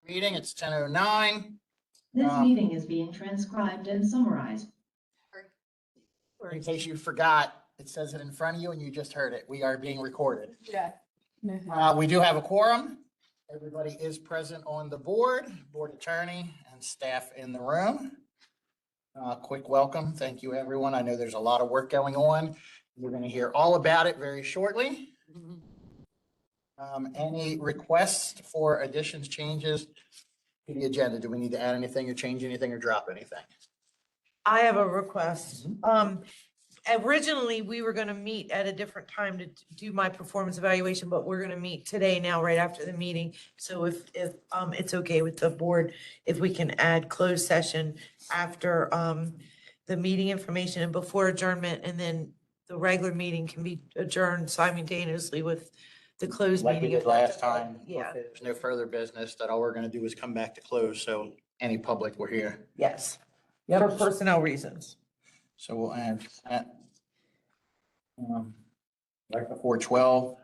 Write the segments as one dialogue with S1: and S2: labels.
S1: Meeting, it's 10:09.
S2: This meeting is being transcribed and summarized.
S1: Or in case you forgot, it says it in front of you and you just heard it. We are being recorded.
S3: Yeah.
S1: We do have a quorum. Everybody is present on the board attorney and staff in the room. Quick welcome. Thank you, everyone. I know there's a lot of work going on. We're going to hear all about it very shortly. Any requests for additions, changes to the agenda? Do we need to add anything or change anything or drop anything?
S3: I have a request. Originally, we were gonna meet at a different time to do my performance evaluation, but we're gonna meet today now, right after the meeting. So if it's okay with the board, if we can add closed session after, the meeting information and before adjournment, and then the regular meeting can be adjourned simultaneously with the closed
S1: Like we
S3: meeting.
S1: did last time.
S3: Yeah.
S1: If there's no further business, that all we're going to do is come back to close. So any public we're here.
S3: Yes. For personnel reasons.
S1: So we'll add that. Right before 12.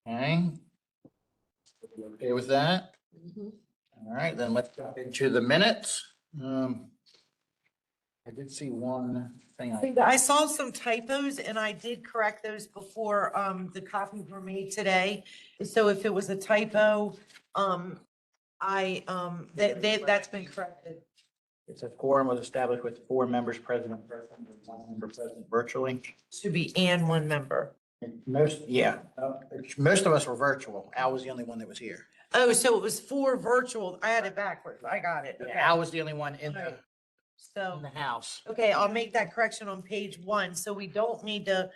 S1: Okay. Okay with that? All right, then let's jump into the minutes. I did see one thing.
S3: I saw some typos and I did correct those before the copies were made today. So if it was a typo, that's been corrected.
S1: It says quorum was established with 4 members present in person, and 1 member present virtually.
S3: Should be and one member.
S1: Most of us were virtual. Al was the only one that was here.
S3: Oh, so it was 4 virtual. I had it backwards. I got it. Okay.
S1: Al was the only one in
S3: Right.
S1: in
S3: So,
S1: the house.
S3: okay, I'll make that correction on page 1. So we don't need to,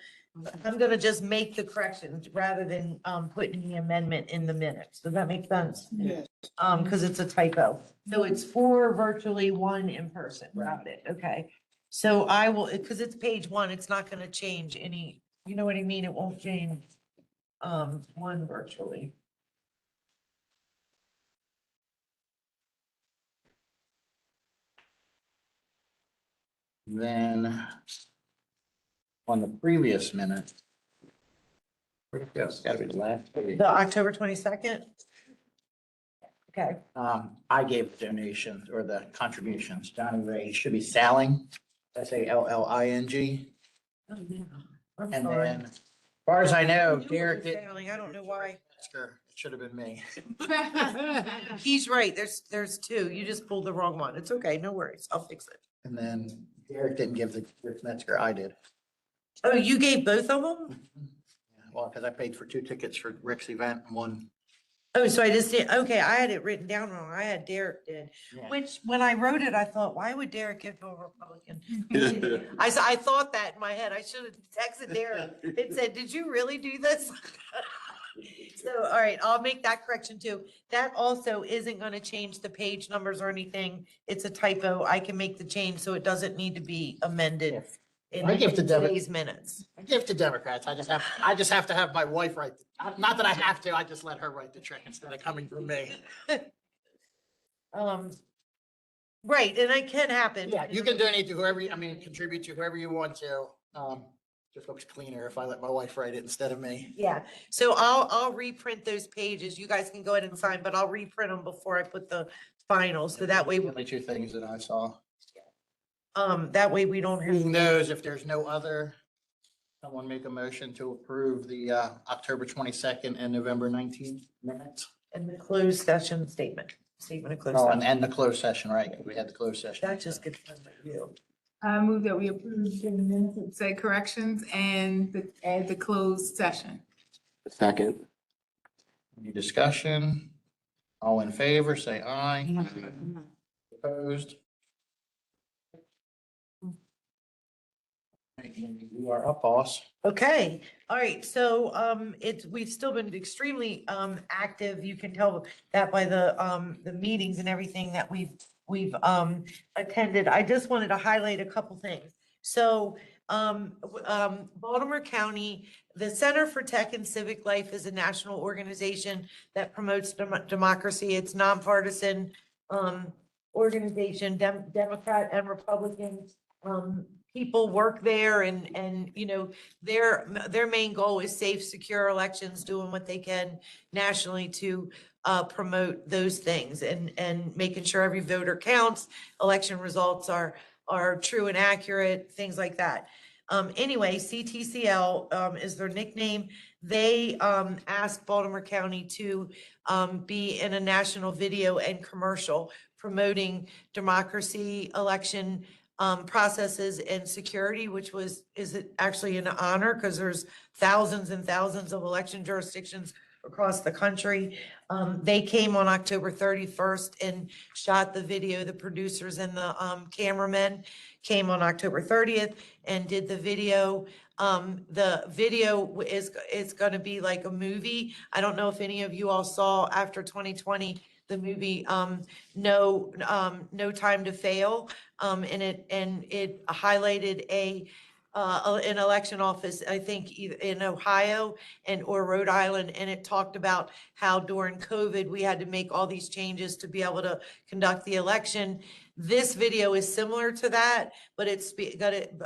S3: I'm gonna just make the correction rather than putting the amendment in the minutes. Does that make sense?
S2: Yes.
S3: Because it's a typo. So it's 4 virtually, 1 in person. Got it. Okay. So I will, because it's page 1, it's not gonna change any, you know what I mean? It won't change 1 virtually.
S1: Then on the previous minute. Where'd it go? It's gotta be the last page.
S3: The October 22nd? Okay.
S1: I gave the donation or the contributions. Johnny Ray should be Salling, Salling.
S3: Oh, yeah. I'm
S1: And
S3: sorry.
S1: then, as far as I know,
S3: I knew it
S1: Derek
S3: was
S1: did.
S3: failing. I don't know why.
S1: It should have been me.
S3: He's right. There's 2. You just pulled the wrong one. It's okay. No worries. I'll fix it.
S1: And then Derek didn't give the Rick Metzger, I did.
S3: Oh, you gave both of them?
S1: Well, because I paid for 2 tickets for Rick's event and 1.
S3: Oh, so I just did, okay, I had it written down wrong. I had Derek did,
S1: Yeah.
S3: which when I wrote it, I thought, why would Derek give to a Republican? I thought that in my head. I should have texted Derek. It said, did you really do this? So, all right, I'll make that correction too. That also isn't gonna change the page numbers or anything. It's a typo. I can make the change, so it doesn't need to be amended in
S1: I give to Devin.
S3: today's minutes.
S1: I give to Democrats. I just have to have my wife write. Not that I have to, I just let her write the check instead of coming from me.
S3: Right, and it can happen.
S1: Yeah, you can donate to whoever, contribute to whoever you want to. Just looks cleaner if I let my wife write it instead of me.
S3: Yeah, so I'll reprint those pages. You guys can go ahead and sign, but I'll reprint them before I put the final, so that way,
S1: The only 2 things that I saw.
S3: that way we don't
S1: Who
S3: have,
S1: knows if there's no other, someone make a motion to approve the October 22nd and November 19th minutes?
S3: in the closed session statement of closed
S1: Oh,
S3: session.
S1: and the closed session, right? We had the closed session.
S3: That just gets done by you.
S4: I move that we approve the minutes with said corrections and add the closed session.
S5: Second.
S1: Any discussion? All in favor, say aye. Opposed? You are up, boss.
S3: Okay, all right, so we've still been extremely active. You can tell that by the meetings and everything that we've attended. I just wanted to highlight a couple things. So Baltimore County, the Center for Tech and Civic Life is a national organization that promotes democracy. It's nonpartisan organization, Democrat and Republican people work there and, you know, their main goal is safe, secure elections, doing what they can nationally to promote those things and making sure every voter counts, election results are true and accurate, things like that. Anyway, CTCL is their nickname. They asked Baltimore County to be in a national video and commercial promoting democracy, election processes and security, which is it actually an honor because there's thousands and thousands of election jurisdictions across the country. They came on October 31st and shot the video. The producers and the cameramen came on October 30th and did the video. The video is going to be like a movie. I don't know if any of you all saw after 2020 the movie No Time to Fail, and it highlighted an election office, I think either in Ohio or Rhode Island, and it talked about how during COVID we had to make all these changes to be able to conduct the election. This video is similar to that, but it's got it,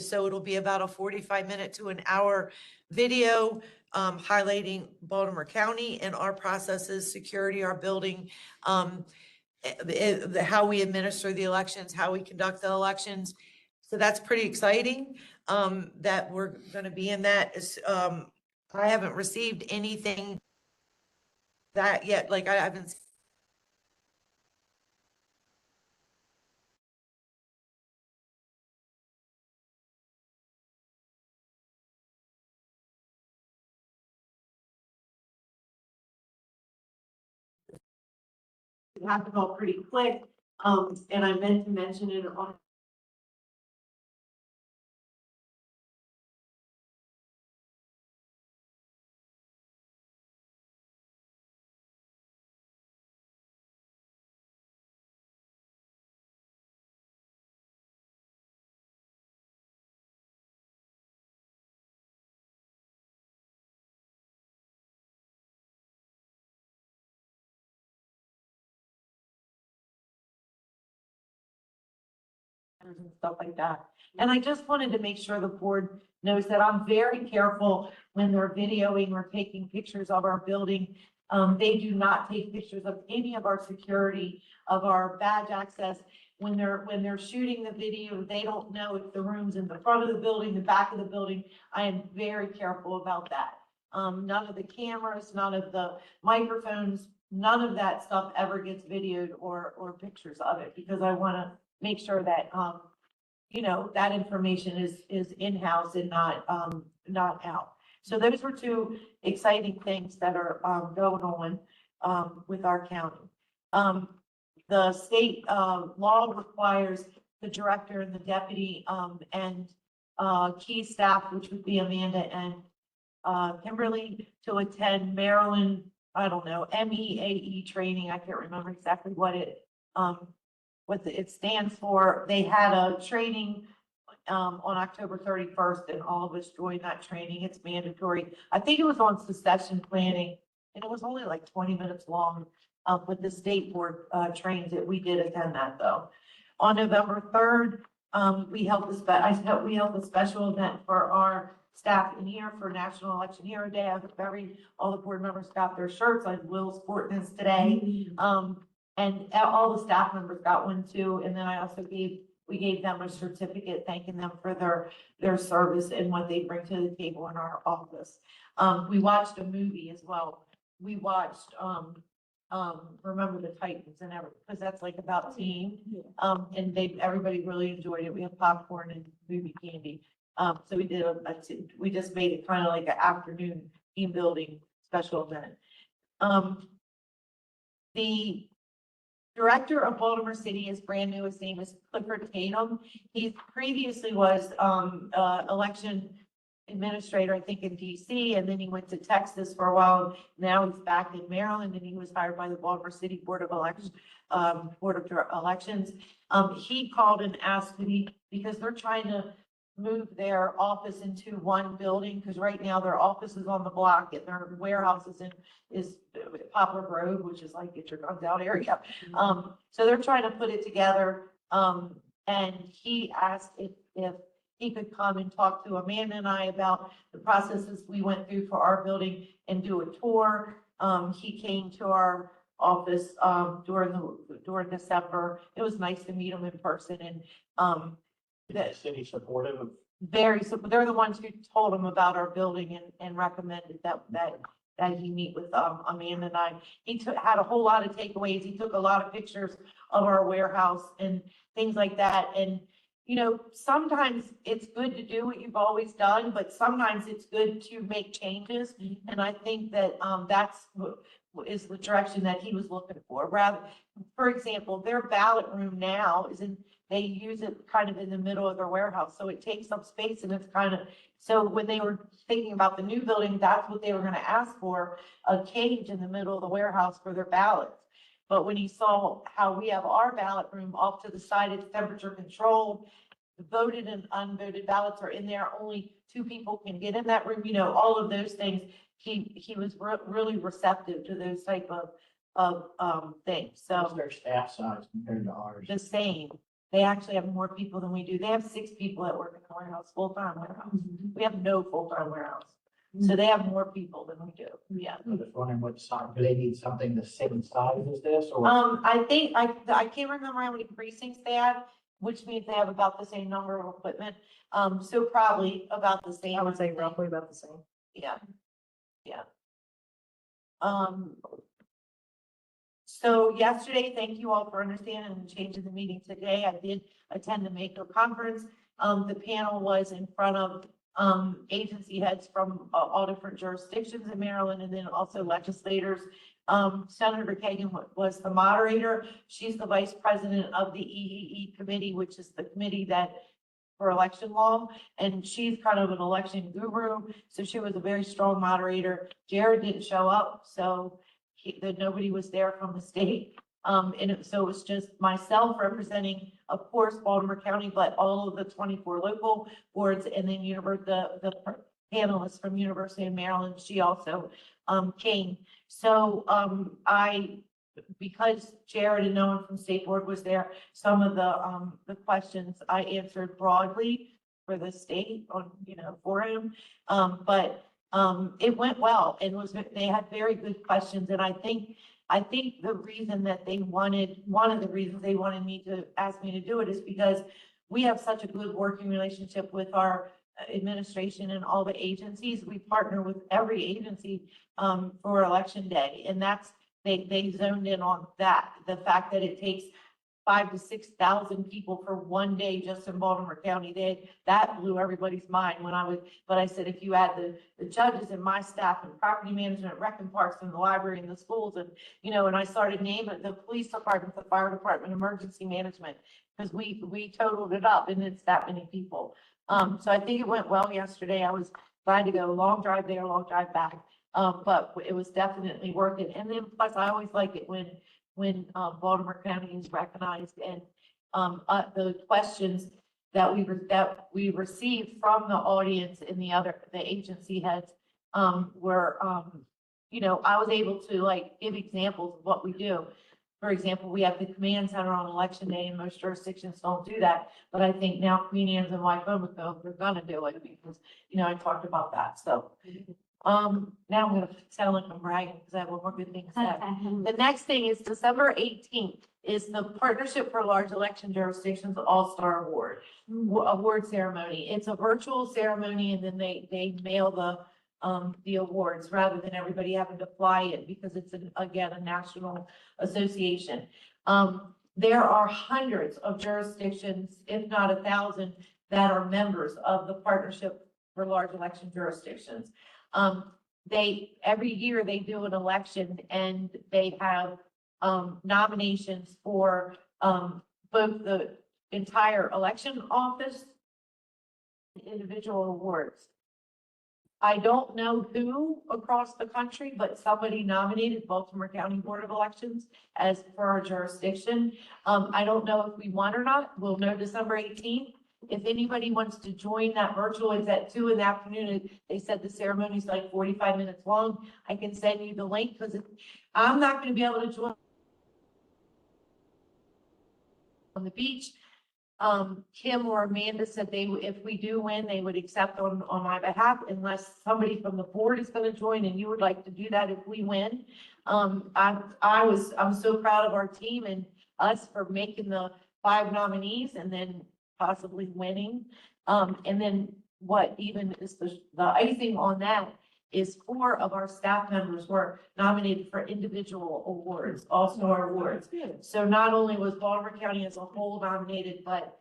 S3: so it'll be about a 45-minute to an hour video highlighting Baltimore County and our processes, security, our building, how we administer the elections, how we conduct the elections. So that's pretty exciting that we're going to be in that. I haven't received anything that yet. Like I haven't. It happened all pretty quick. And I meant to mention it on. And stuff like that. And I just wanted to make sure the board knows that I'm very careful when they're videoing or taking pictures of our building. They do not take pictures of any of our security, of our badge access. When they're shooting the video, they don't know if the room's in the front of the building, the back of the building. I am very careful about that. None of the cameras, none of the microphones, none of that stuff ever gets videoed or pictures of it, because I want to make sure that, you know, that information is in-house and not out. So those were two exciting things that are going on with our county. The state law requires the director and the deputy and key staff, which would be Amanda and Kimberly, to attend Maryland, I don't know, MEAE training. I can't remember exactly what it stands for. They had a training on October 31st, and all of us joined that training. It's mandatory. I think it was on succession planning, and it was only like 20 minutes long. But the state board trains it. We did attend that though. On November 3rd, we held a special event for our staff in here for National Election Hero Day. I hope all the board members got their shirts. I will sport this today. And all the staff members got one too. And then I also we gave them a certificate thanking them for their service and what they bring to the table in our office. We watched a movie as well. We watched Remember the Titans and everything, because that's like about team. And everybody really enjoyed it. We had popcorn and movie candy. So we just made it kind of like an afternoon team building special event. The director of Baltimore City is brand new. His name is Clifford Tatum. He previously was election administrator, I think, in DC, and then he went to Texas for a while. Now he's back in Maryland, and he was hired by the Baltimore City Board of Elections. He called and asked me, because they're trying to move their office into one building, because right now their office is on the block and their warehouse is Poplar Grove, which is like get your guns out area. So they're trying to put it together. And he asked if he could come and talk to Amanda and I about the processes we went through for our building and do a tour. He came to our office, during December. It was nice to meet him in person and,
S1: Is the city supportive of?
S3: so they're the ones who told him about our building and recommended that he meet with, Amanda and I. He had a whole lot of takeaways. He took a lot of pictures of our warehouse and things like that. And, you know, sometimes it's good to do what you've always done, but sometimes it's good to make changes. And I think that, that's what is the direction that he was looking for. Rather, for example, their ballot room now they use it kind of in the middle of their warehouse, so it takes up space and it's kind of, so when they were thinking about the new building, that's what they were gonna ask for, a cage in the middle of the warehouse for their ballots. But when he saw how we have our ballot room off to the side, it's temperature controlled, the voted and unvoted ballots are in there, only 2 people can get in that room, you know, all of those things. He was really receptive to those type of things,
S1: What's
S3: so
S1: their staff size compared to ours?
S3: the same. They actually have more people than we do. They have 6 people that work in the warehouse, full-time warehouse. We have no full-time warehouse. So they have more people than we do, yeah.
S1: I'm just wondering what size, do they need something the same size as this or?
S3: I think, I can't remember how many precincts they have, which means they have about the same number of equipment. So probably about the same.
S5: I would say roughly about the same.
S3: Yeah, yeah. So yesterday, thank you all for understanding and changing the meeting today. I did attend the Mako conference. The panel was in front of, agency heads from all different jurisdictions in Maryland and then also legislators. Senator Kagan was the moderator. She's the vice president of the EEE committee, which is the committee for election law, and she's kind of an election guru, so she was a very strong moderator. Jared didn't show up, so nobody was there from the state. So it was just myself representing, of course, Baltimore County, but all of the 24 local boards, and then the panelists from University of Maryland, she also came. So because Jared and no one from State Board was there, some of the questions I answered broadly for the state on, for him. But it went well and they had very good questions. And I think the reason that one of the reasons they wanted me to ask me to do it is because we have such a good working relationship with our administration and all the agencies. We partner with every agency for election day. And they zoned in on that, the fact that it takes 5,000 to 6,000 people for one day just in Baltimore County. That blew everybody's mind but I said, if you add the judges and my staff and property management, rec and parks and the library and the schools and, and I started naming the police department, the fire department, emergency management, because we totaled it up and it's that many people. So I think it went well yesterday. I was glad to go, long drive there, long drive back. But it was definitely worth it. And then plus I always like it when Baltimore County is recognized and the questions that we received from the audience and the agency heads were, I was able to give examples of what we do. For example, we have the command center on election day and most jurisdictions don't do that. But I think now Queen Anne's and Wycomico, they're gonna do it because, I talked about that. So now I'm gonna sound like I'm bragging because I have one more good thing to say. The next thing is December 18th is the Partnership for Large Election Jurisdictions All-Star Award ceremony. It's a virtual ceremony and then they mail the awards rather than everybody having to fly in because it's again a national association. There are hundreds of jurisdictions, if not 1,000, that are members of the Partnership for Large Election Jurisdictions. Every year they do an election and they have nominations for both the entire election office and individual awards. I don't know who across the country, but somebody nominated Baltimore County Board of Elections as for our jurisdiction. I don't know if we won or not. We'll know December 18th. If anybody wants to join that virtual, it's at 2 in the afternoon. They said the ceremony is like 45 minutes long. I can send you the link because I'm not going to be able to join on the beach. Kim or Amanda said if we do win, they would accept on my behalf unless somebody from the board is gonna join and you would like to do that if we win. I'm so proud of our team and us for making the 5 nominees and then possibly winning. And then what even is the icing on that is 4 of our staff members were nominated for individual awards, all-star awards. So not only was Baltimore County as a whole nominated, but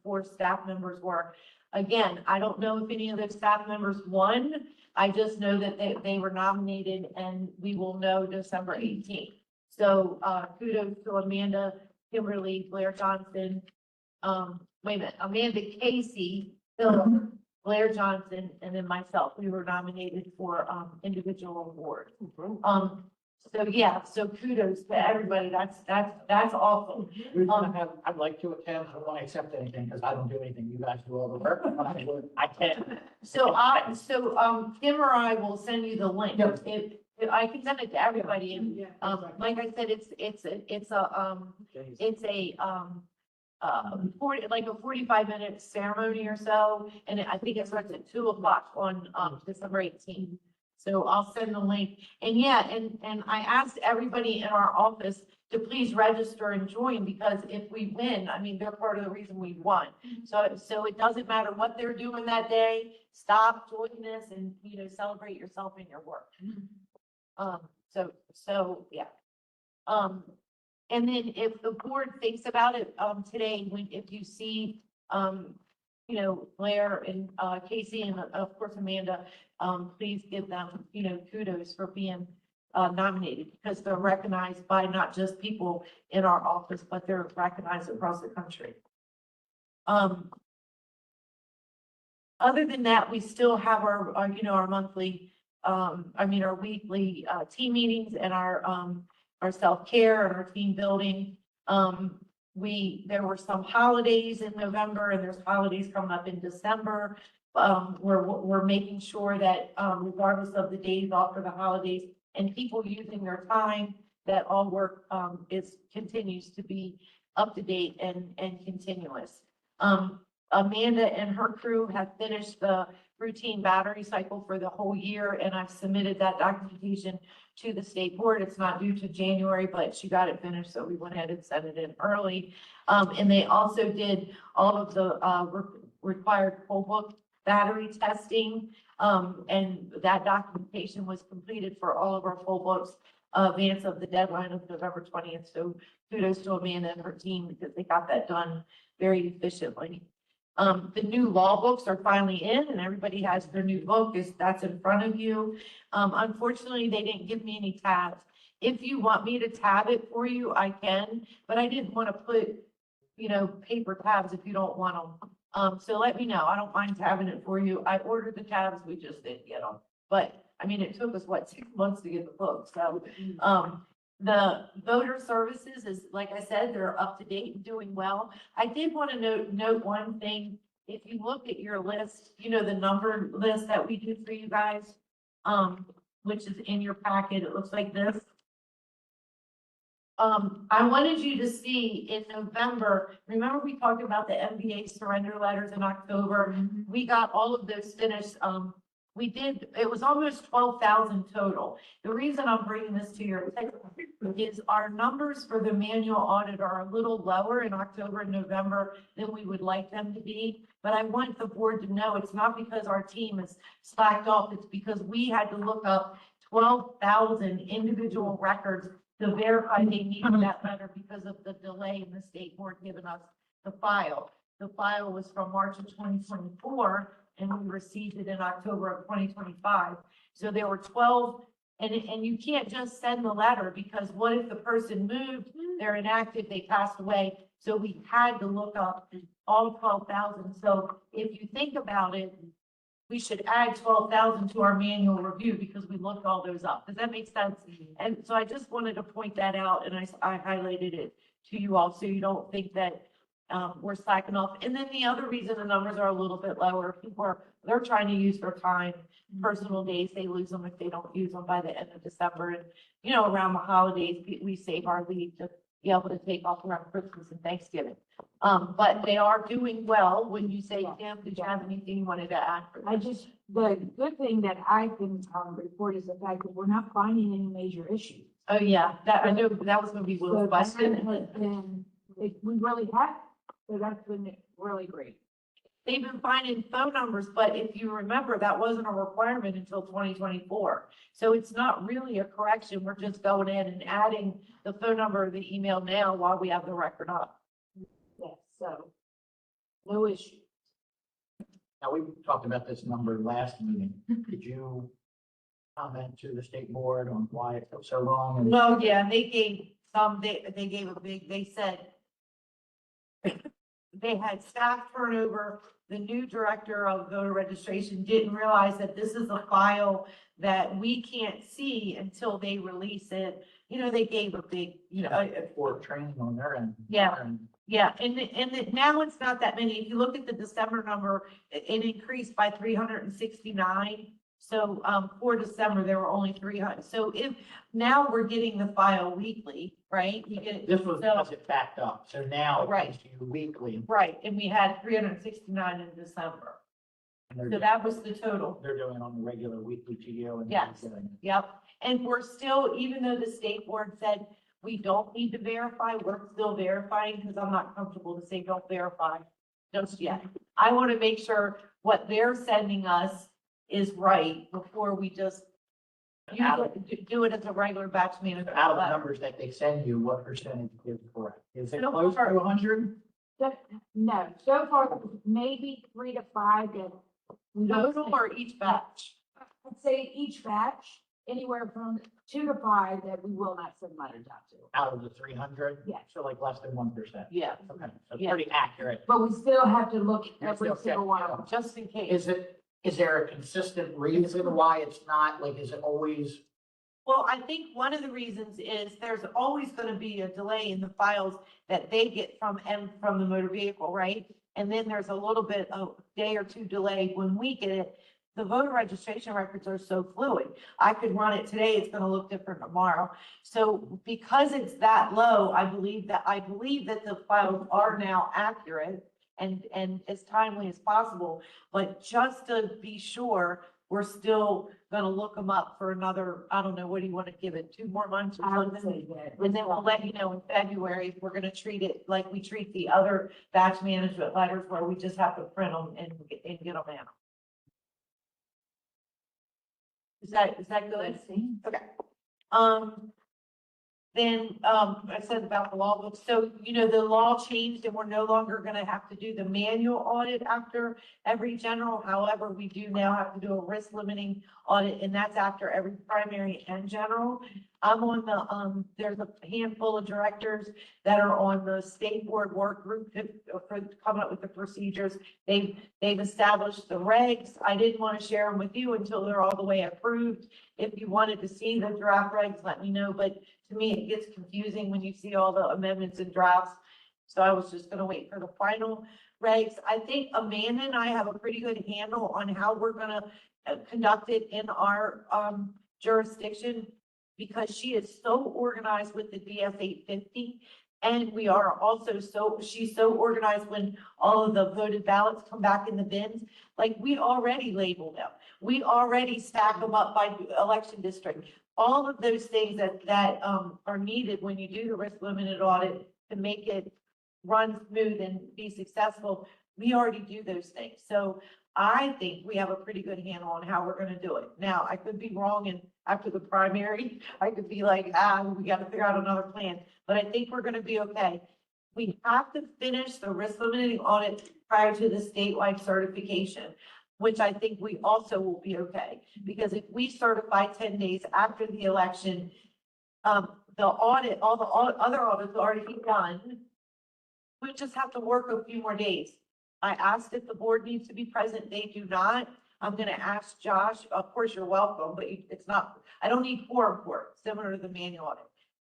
S3: 4 staff members were. Again, I don't know if any of those staff members won. I just know that they were nominated and we will know December 18th. So kudos to Amanda, Kimberly, Blair Johnson, Amanda Casey, Philip, Blair Johnson, and then myself. We were nominated for individual awards. So yeah, so kudos to everybody. That's awesome.
S1: I'd like to attend. I don't want to accept anything because I don't do anything. You guys do all the work. I can't.
S3: So Kim or I will send you the link.
S1: Yep.
S3: If I can send it to everybody, and like I said, it's a 45-minute ceremony or so, and I think it starts at 2:00 on December 18th. So I'll send the link. And yeah, and I asked everybody in our office to please register and join, because if we win, I mean, they're part of the reason we won. So it doesn't matter what they're doing that day, stop, join this, and, celebrate yourself and your work. So yeah. And then if the board thinks about it, today, if you see, Blair and, Casey and of course Amanda, please give them, kudos for being, nominated, because they're recognized by not just people in our office, but they're recognized across the country. Other than that, we still have our monthly, our weekly, team meetings and our self-care and our team building. There were some holidays in November and there's holidays coming up in December. We're making sure that, regardless of the days after the holidays and people using their time, that all work, continues to be up to date and continuous. Amanda and her crew have finished the routine battery cycle for the whole year, and I've submitted that documentation to the state board. It's not due to January, but she got it finished, so we went ahead and sent it in early. And they also did all of the required poll book battery testing, and that documentation was completed for all of our poll books advance of the deadline of November 20th. So kudos to Amanda and her team, because they got that done very efficiently. The new law books are finally in and everybody has their new book. That's in front of you. Unfortunately, they didn't give me any tabs. If you want me to tab it for you, I can, but I didn't want to put, paper tabs if you don't want them. So let me know. I don't mind tabbing it for you. I ordered the tabs. We just didn't get them. But I mean, it took us 6 months to get the book. So, the voter services is, like I said, they're up to date and doing well. I did want to note one thing. If you look at your list, the number list that we do for you guys, which is in your packet, it looks like this. I wanted you to see in November, remember we talked about the MBA surrender letters in October? We got all of those finished. It was almost 12,000 total. The reason I'm bringing this to your attention is our numbers for the manual audit are a little lower in October and November than we would like them to be. But I want the board to know it's not because our team is slacked off. It's because we had to look up 12,000 individual records to verify they needed that letter because of the delay in the state board giving us the file. The file was from March of 2024. And we received it in October of 2025. So there were 12, and you can't just send the letter, because what if the person moved, they're inactive, they passed away. So we had to look up all 12,000. So if you think about it, we should add 12,000 to our manual review because we looked all those up. Does that make sense? And so I just wanted to point that out, and I highlighted it to you all so you don't think that we're slacking off. And then the other reason the numbers are a little bit lower, they're trying to use their time, personal days, they lose them if they don't use them by the end of December. And, around the holidays, we save our leave be able to take off around Christmas and Thanksgiving. But they are doing well. When you say, Tim, did you have anything you wanted to add?
S5: The good thing that I can, report is the fact that we're not finding any major issues.
S3: Oh, yeah, that, I know that was gonna be
S5: So
S3: Will's
S5: that
S3: question.
S5: has been, we really have, so that's been really great.
S3: They've been finding phone numbers, but if you remember, that wasn't a requirement until 2024. So it's not really a correction. We're just going in and adding the phone number or the email now while we have the record up.
S5: Yes, so, no issue.
S1: Now, we talked about this number last meeting. Did you comment to the state board on why it took so long? And
S3: Well, yeah, they gave they gave a big, they said they had staff turnover. The new director of voter registration didn't realize that this is a file that we can't see until they release it. You know, they gave a big,
S1: for training on their end.
S3: Yeah. yeah, and now it's not that many. If you look at the December number, it increased by 369. So, for December, there were only 300. So if, now we're getting the file weekly, right? We get it.
S1: This was
S3: so-
S1: because it backed up. So now it
S3: Right.
S1: comes to you weekly.
S3: Right, and we had 369 in December.
S1: And
S3: So that was the total.
S1: they're doing it on the regular weekly to you. And
S3: Yes.
S1: they're doing it.
S3: Yep. And we're still, even though the state board said we don't need to verify, we're still verifying because I'm not comfortable to say don't verify just yet. I want to make sure what they're sending us is right before we just do it as a regular batch management.
S1: Out of the
S3: letter.
S1: numbers that they send you, what percentage is correct? Is it
S3: So
S1: close to
S3: far-
S1: 100?
S5: No, so far, maybe 3 to 5 that we don't.
S3: Total or each batch?
S5: I'd say each batch, anywhere from 2 to 5 that we will not send letters out to.
S1: Out of the 300?
S5: Yeah.
S1: So like less than 1%.
S3: Yeah,
S1: Okay, so
S3: Yeah.
S1: pretty accurate.
S5: But we still have to look
S1: You're
S5: at every
S1: still
S5: single one of them.
S3: just in case.
S1: Is there a consistent reason why it's not, like, is it always?
S3: Well, I think one of the reasons is there's always going to be a delay in the files that they get from the motor vehicle, right? And then there's a little bit of day or two delay when we get it. The voter registration records are so fluid. I could run it today, it's going to look different tomorrow. So because it's that low, I believe that the files are now accurate and as timely as possible. But just to be sure, we're still gonna look them up for another, I don't know, what do you want to give it, 2 more months or
S5: I would
S3: something?
S5: say that.
S3: And then we'll let you know in February if we're gonna treat it like we treat the other batch management letters where we just have to print them and get them out. Is that good? Okay. Then, I said about the law book. So, the law changed and we're no longer gonna have to do the manual audit after every general. However, we do now have to do a risk limiting audit, and that's after every primary and general. I'm on the, there's a handful of directors that are on the state board work group for coming up with the procedures. They've established the regs. I didn't want to share them with you until they're all the way approved. If you wanted to see the draft regs, let me know, but to me, it gets confusing when you see all the amendments and drafts. So I was just gonna wait for the final regs. I think Amanda and I have a pretty good handle on how we're gonna conduct it in our jurisdiction, because she is so organized with the DS 850. And we are also she's so organized when all of the voted ballots come back in the bins. Like, we already label them. We already stack them up by election district. All of those things that are needed when you do the risk limited audit to make it run smooth and be successful, we already do those things. So I think we have a pretty good handle on how we're gonna do it. Now, I could be wrong, and after the primary, I could be like, we gotta figure out another plan, but I think we're gonna be okay. We have to finish the risk limiting audit prior to the statewide certification, which I think we also will be okay. Because if we certify 10 days after the election, the audit, all the other audits already be done. We just have to work a few more days. I asked if the board needs to be present. They do not. I'm gonna ask Josh. Of course, you're welcome, but it's not, I don't need quorum for it, similar to the manual audit.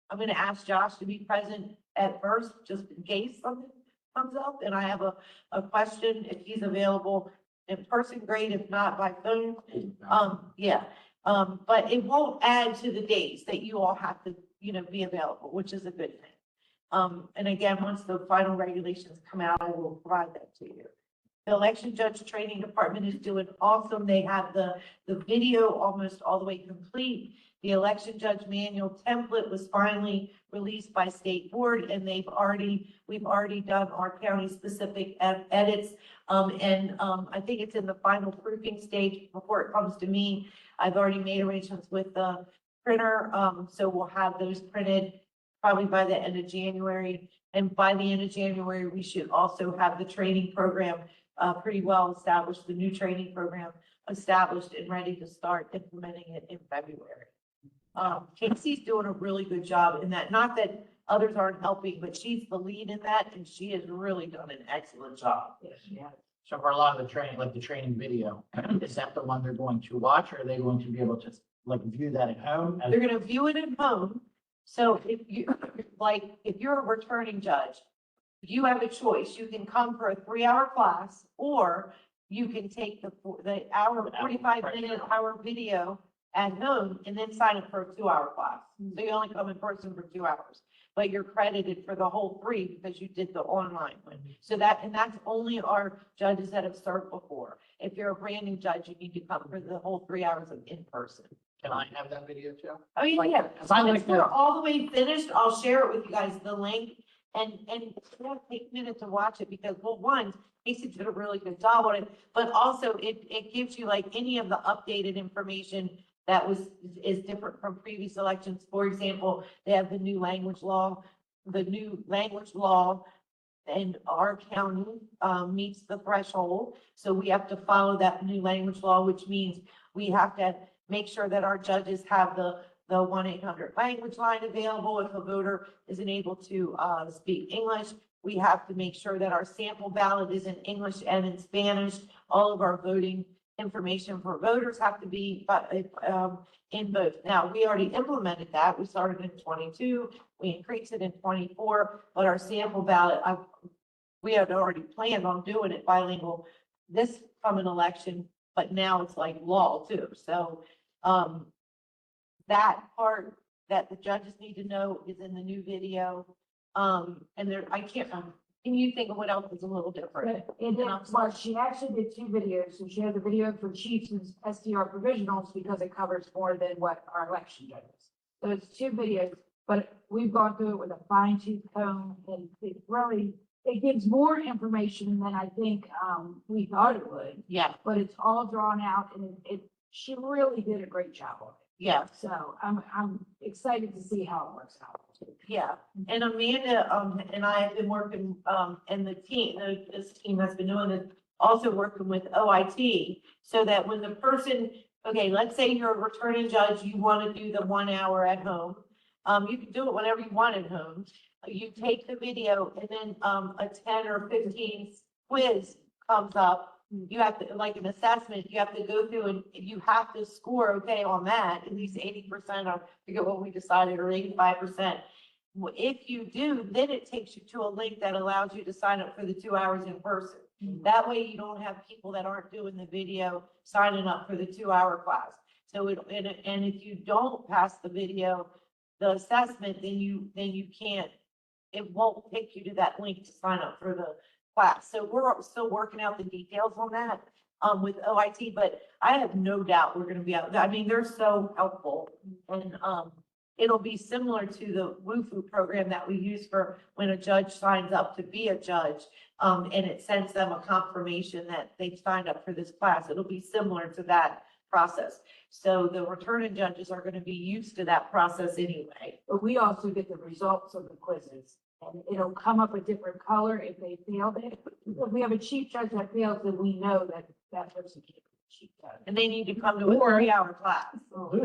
S3: I'm gonna ask Josh to be present at first, just in case something comes up and I have a question. If he's available in person, great. If not, by phone. But it won't add to the days that you all have to, be available, which is a good thing. And again, once the final regulations come out, I will provide that to you. The election judge training department is doing awesome. They have the video almost all the way complete. The election judge manual template was finally released by state board, and we've already done our county specific edits. I think it's in the final proofing stage before it comes to me. I've already made arrangements with the printer, so we'll have those printed probably by the end of January. And by the end of January, we should also have the training program pretty well established, the new training program established and ready to start implementing it in February. Casey's doing a really good job in that, not that others aren't helping, but she's the lead in that, and she has really done an excellent job.
S1: So for a lot of the training, like the training video, is that the one they're going to watch, or are they going to be able to like view that at home?
S3: They're gonna view it at home. So if you're a returning judge, you have a choice. You can come for a 3-hour class, or you can take the 45-minute hour video at home and then sign up for a 2-hour class. So you only come in person for 2 hours, but you're credited for the whole 3 because you did the online one. So that's only our judges that have served before. If you're a brand new judge, you need to come for the whole 3 hours of in person.
S1: Can I have that video too?
S3: Oh, yeah,
S1: Like,
S3: yeah.
S1: 'cause I like
S3: Once we're
S1: to-
S3: all the way finished, I'll share it with you guys, the link. And it's gonna take a minute to watch it because, well, one, Casey did a really good job on it, but also it gives you like any of the updated information that is different from previous elections. For example, they have the new language law, and our county meets the threshold. So we have to follow that new language law, which means we have to make sure that our judges have the 1-800 language line available. If a voter isn't able to speak English, we have to make sure that our sample ballot is in English and in Spanish. All of our voting information for voters have to be in both. Now, we already implemented that. We started in 22, we increased it in 24, but our sample ballot, we had already planned on doing it bilingual this coming election, but now it's like law too. So that part that the judges need to know is in the new video. And I can't, can you think of what else is a little different?
S5: Well, she actually did 2 videos. So she has a video for chiefs and SDR provisionals because it covers more than what our election does. So it's 2 videos, but we've gone through it with a fine tooth comb, and it gives more information than I think we thought it would.
S3: Yeah,
S5: But it's all drawn out, and she really did a great job on it.
S3: yeah.
S5: So I'm excited to see how it works out.
S3: Yeah, and Amanda, and I have been working, and this team has been doing this, also working with OIT, so that when the person, okay, let's say you're a returning judge, you want to do the 1 hour at home. You can do it whenever you want at home. You take the video and then, a 10 or 15 quiz comes up. You have to, like an assessment, you have to go through and you have to score okay on that, at least 80%, or I forget what we decided, or 85%. If you do, then it takes you to a link that allows you to sign up for the 2 hours in person. That way you don't have people that aren't doing the video signing up for the 2-hour class. So and if you don't pass the video, the assessment, then you can't, it won't take you to that link to sign up for the class. So we're still working out the details on that with OIT, but I have no doubt we're going to be out. I mean, they're so helpful, and it'll be similar to the WUFU program that we use for when a judge signs up to be a judge, and it sends them a confirmation that they've signed up for this class. It'll be similar to that process. So the returning judges are going to be used to that process anyway.
S5: But we also get the results of the quizzes, and it'll come up a different color if they failed it. If we have a chief judge that fails, then we know that that person can't be a chief judge.
S3: And they need to come to a
S1: Or-
S3: 3-hour class.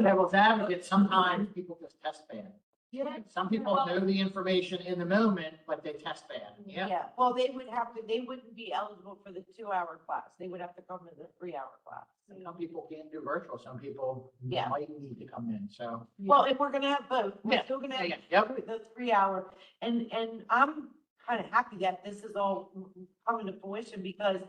S1: Devil's advocate, sometimes people just test ban.
S5: Yeah.
S1: Some people know the information in the moment, but they test ban. Yeah.
S3: Well, they wouldn't be eligible for the 2-hour class. They would have to come to the 3-hour class.
S1: Some people can't do virtual. Some people
S3: Yeah.
S1: might need to come in. So
S3: Well, if we're gonna have both, we're
S1: Yeah,
S3: still gonna
S1: yeah,
S3: have
S1: yeah, yep.
S3: the 3-hour. And I'm kind of happy that this is all coming to fruition because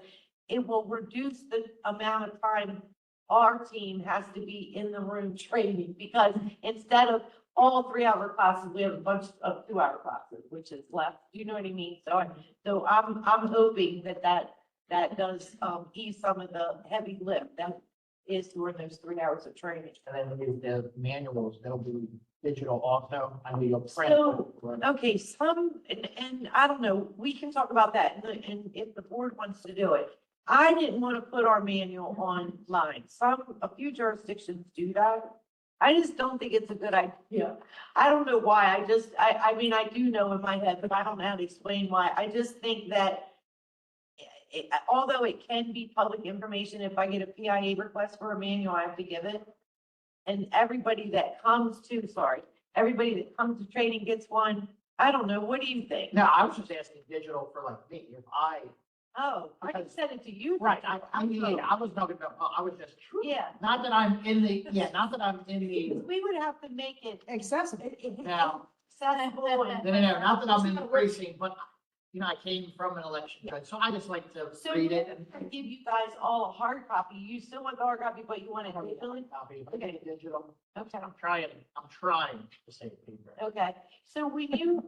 S3: it will reduce the amount of time our team has to be in the room training. Because instead of all 3-hour classes, we have a bunch of 2-hour classes, which is left, you know what I mean? So I'm hoping that does, ease some of the heavy lift that is during those 3 hours of training.
S1: And then the manuals, they'll be digital also. I know you'll print.
S3: So,
S1: but-
S3: okay, and I don't know, we can talk about that, and if the board wants to do it. I didn't want to put our manual online. A few jurisdictions do that. I just don't think it's a good idea. I don't know why, I mean, I do know in my head, but I don't know how to explain why. I just think that although it can be public information, if I get a PIA request for a manual, I have to give it. And everybody that comes to training gets one. I don't know, what do you think?
S1: No, I was just asking digital for like me, if I,
S3: Oh, I can send it to you.
S1: right, I was talking about, I was just,
S3: Yeah,
S1: not that I'm in the, not that I'm in the,
S3: we would have to make it
S5: Accessible.
S1: now,
S3: accessible and.
S1: no, not that I'm in the precinct, but, I came from an election judge, so I just like to
S3: So
S1: read
S3: we
S1: it and
S3: give you guys all a hard copy. You still want the hard copy, but you want it digitally?
S1: copy, okay, digital.
S3: Okay.
S1: I'm trying to save paper.
S3: Okay, so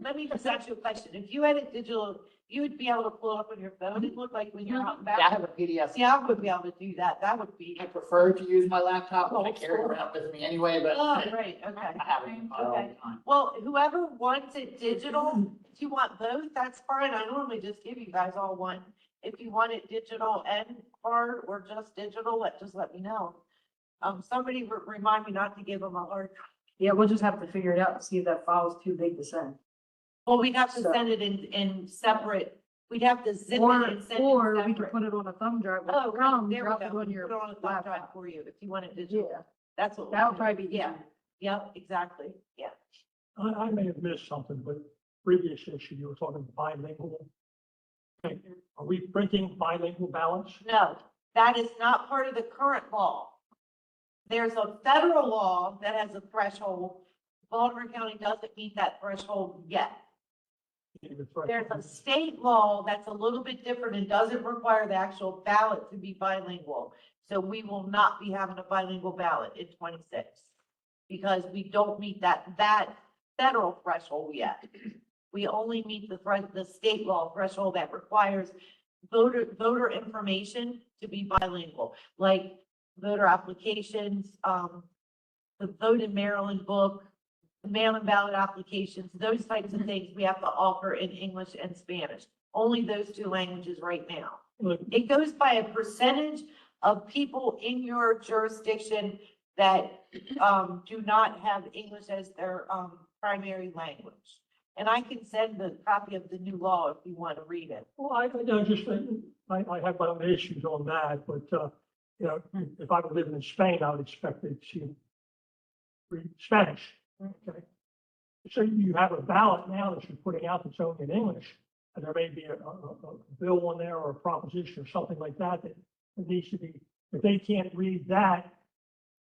S3: let me just ask you a question. If you had it digital, you would be able to pull it up on your phone. It looked like when you're out and
S1: Yeah, I
S3: about.
S1: have a PDF.
S3: See, I would be able to do that. That would be.
S1: I prefer to use my laptop, but I carry it around with me anyway, but
S3: Oh,
S1: I
S3: right, okay.
S1: have it in my all
S3: Okay.
S1: the time.
S3: Well, whoever wants it digital, if you want both, that's fine. I normally just give you guys all one. If you want it digital and hard or just digital, just let me know. Somebody remind me not to give them a hard.
S5: Yeah, we'll just have to figure it out and see if that file's too big to send.
S3: Well, we'd have to
S5: So-
S3: send it in separate, we'd have to zip it
S5: Or,
S3: and send it
S5: or we
S3: separate.
S5: could put it on a thumb drive.
S3: Oh, right, there we
S5: Drop
S3: go.
S5: it on
S3: Put
S5: your
S3: it on a thumb drive
S5: laptop.
S3: for you if you want it digital.
S5: Yeah,
S3: That's what.
S5: that would probably be.
S3: Yeah.
S5: easier.
S3: Yep, exactly, yeah.
S6: I may have missed something, but previous issue, you were talking bilingual. Okay, are we printing bilingual ballots?
S3: No, that is not part of the current law. There's a federal law that has a threshold. Baltimore County doesn't meet that threshold yet. There's a state law that's a little bit different and doesn't require the actual ballot to be bilingual. So we will not be having a bilingual ballot in 26 because we don't meet that federal threshold yet. We only meet the state law threshold that requires voter information to be bilingual, like voter applications, the Vote in Maryland book, the mail-in ballot applications, those types of things we have to offer in English and Spanish. Only those 2 languages right now.
S6: Look,
S3: It goes by a percentage of people in your jurisdiction that do not have English as their primary language. And I can send the copy of the new law if you want to read it.
S6: Well, I just think, I have my own issues on that, but, if I were living in Spain, I would expect to see read Spanish. Okay. So you have a ballot now that you're putting out that's only in English, and there may be a bill on there or a proposition or something like that that needs to be, if they can't read that,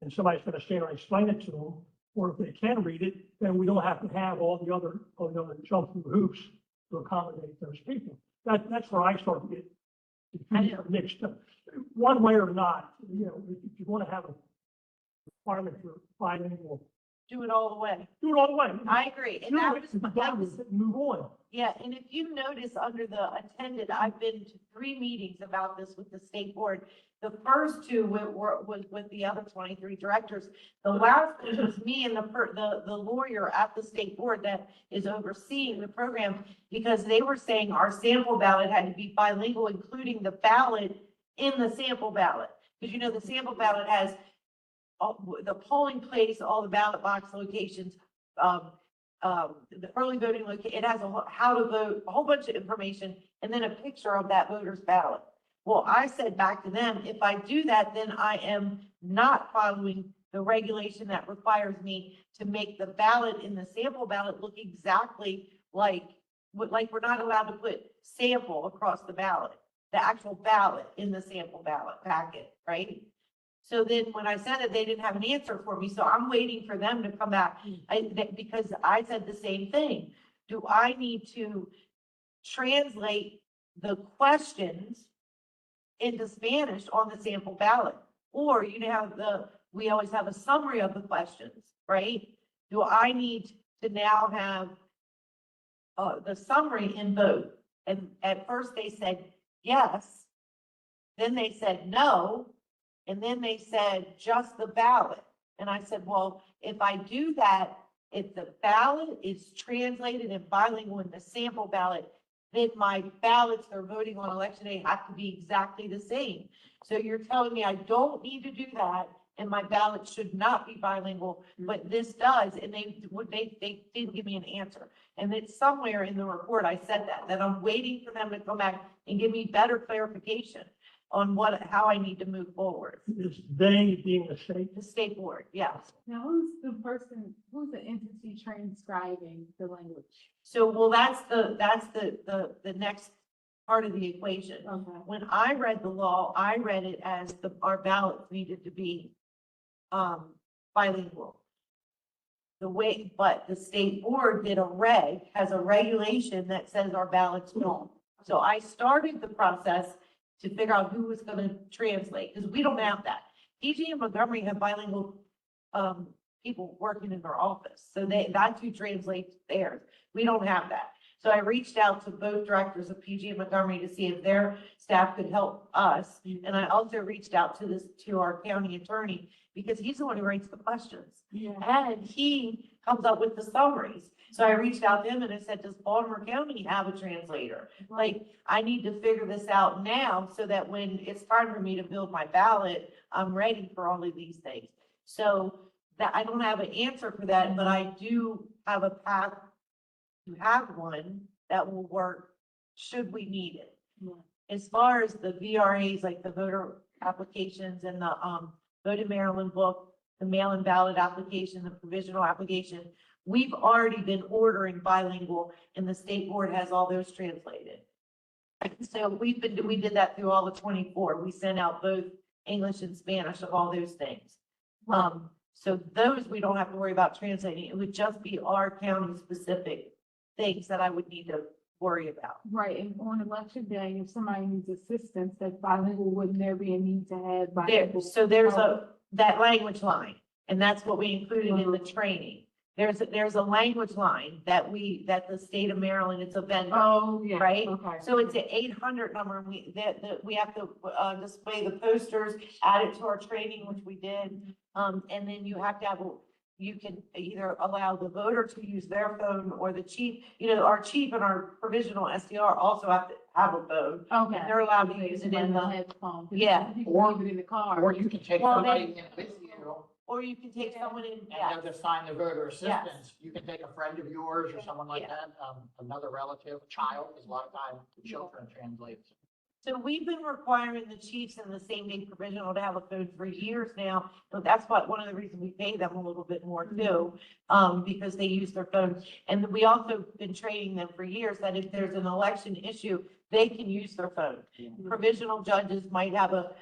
S6: and somebody's gonna stand and explain it to them, or if they can read it, then we don't have to have all the other jump through hoops to accommodate those people. That's where I start to get mixed up. One way or not, if you want to have a requirement for bilingual,
S3: Do it all the way.
S6: do it all the way.
S3: I agree. And that was,
S6: Move on.
S3: yeah, and if you notice under the attended, I've been to 3 meetings about this with the state board. The first 2 was with the other 23 directors. The last one was me and the lawyer at the state board that is overseeing the program, because they were saying our sample ballot had to be bilingual, including the ballot in the sample ballot. Because the sample ballot has the polling place, all the ballot box locations, the early voting location, it has how to vote, a whole bunch of information, and then a picture of that voter's ballot. Well, I said back to them, if I do that, then I am not following the regulation that requires me to make the ballot in the sample ballot look exactly like we're not allowed to put sample across the ballot, the actual ballot in the sample ballot packet, right? So then when I said it, they didn't have an answer for me. So I'm waiting for them to come back because I said the same thing. Do I need to translate the questions into Spanish on the sample ballot? Or we always have a summary of the questions, right? do I need to now have the summary in both? And at first they said yes, then they said no, and then they said just the ballot. And I said, well, if I do that, if the ballot is translated and bilingual in the sample ballot, then my ballots they're voting on election day have to be exactly the same. So you're telling me I don't need to do that, and my ballot should not be bilingual, but this does, and they didn't give me an answer. And it's somewhere in the report I said that I'm waiting for them to come back and give me better clarification on how I need to move forward.
S6: Is they being the state?
S3: The state board, yes.
S4: Now, who's the entity transcribing the language?
S3: So, well, that's the next part of the equation.
S4: Okay.
S3: When I read the law, I read it as our ballots needed to be bilingual. But the state board has a regulation that says our ballots don't. So I started the process to figure out who was gonna translate, because we don't have that. PG and Montgomery have bilingual, people working in their office, so that's who translates theirs. We don't have that. So I reached out to both directors of PG and Montgomery to see if their staff could help us. And I also reached out to our county attorney, because he's the one who writes the questions.
S4: Yeah.
S3: And he comes up with the summaries. So I reached out to him and I said, does Baltimore County have a translator? Like, I need to figure this out now so that when it's time for me to build my ballot, I'm ready for all of these things. So that I don't have an answer for that, but I do have a path to have one that will work should we need it.
S4: Yeah.
S3: As far as the VRAs, like the voter applications and the Vote in Maryland book, the mail-in ballot application, the provisional application, we've already been ordering bilingual, and the state board has all those translated. So we did that through all the 24. We sent out both English and Spanish of all those things. So those we don't have to worry about translating. It would just be our county specific things that I would need to worry about.
S4: Right, and on election day, if somebody needs assistance, that's bilingual, wouldn't there be a need to have
S3: There,
S4: bilingual?
S3: so there's that language line, and that's what we included in the training. There's a language line that the state of Maryland, it's a vendor.
S4: Oh, yeah.
S3: Right?
S4: Okay.
S3: So it's an 800 number, and we have to display the posters, add it to our training, which we did. And then you have to you can either allow the voter to use their phone, or the chief, our chief and our provisional SDR also have to have a phone.
S4: Okay.
S3: And they're allowed to use it in the,
S4: headphone.
S3: yeah.
S4: You can leave it in the car.
S1: Or you can take
S3: Well,
S1: somebody in with you
S3: or you can take someone in,
S1: and
S3: yeah.
S1: have to sign the voter assistance. You can take a friend of yours or someone like
S3: Yeah.
S1: that, another relative, a child, because a lot of times the children translate.
S3: So we've been requiring the chiefs in the same day provisional to have a phone for years now. But that's one of the reasons we pay them a little bit more too, because they use their phones. And we also been training them for years that if there's an election issue, they can use their phone. Provisional judges might have a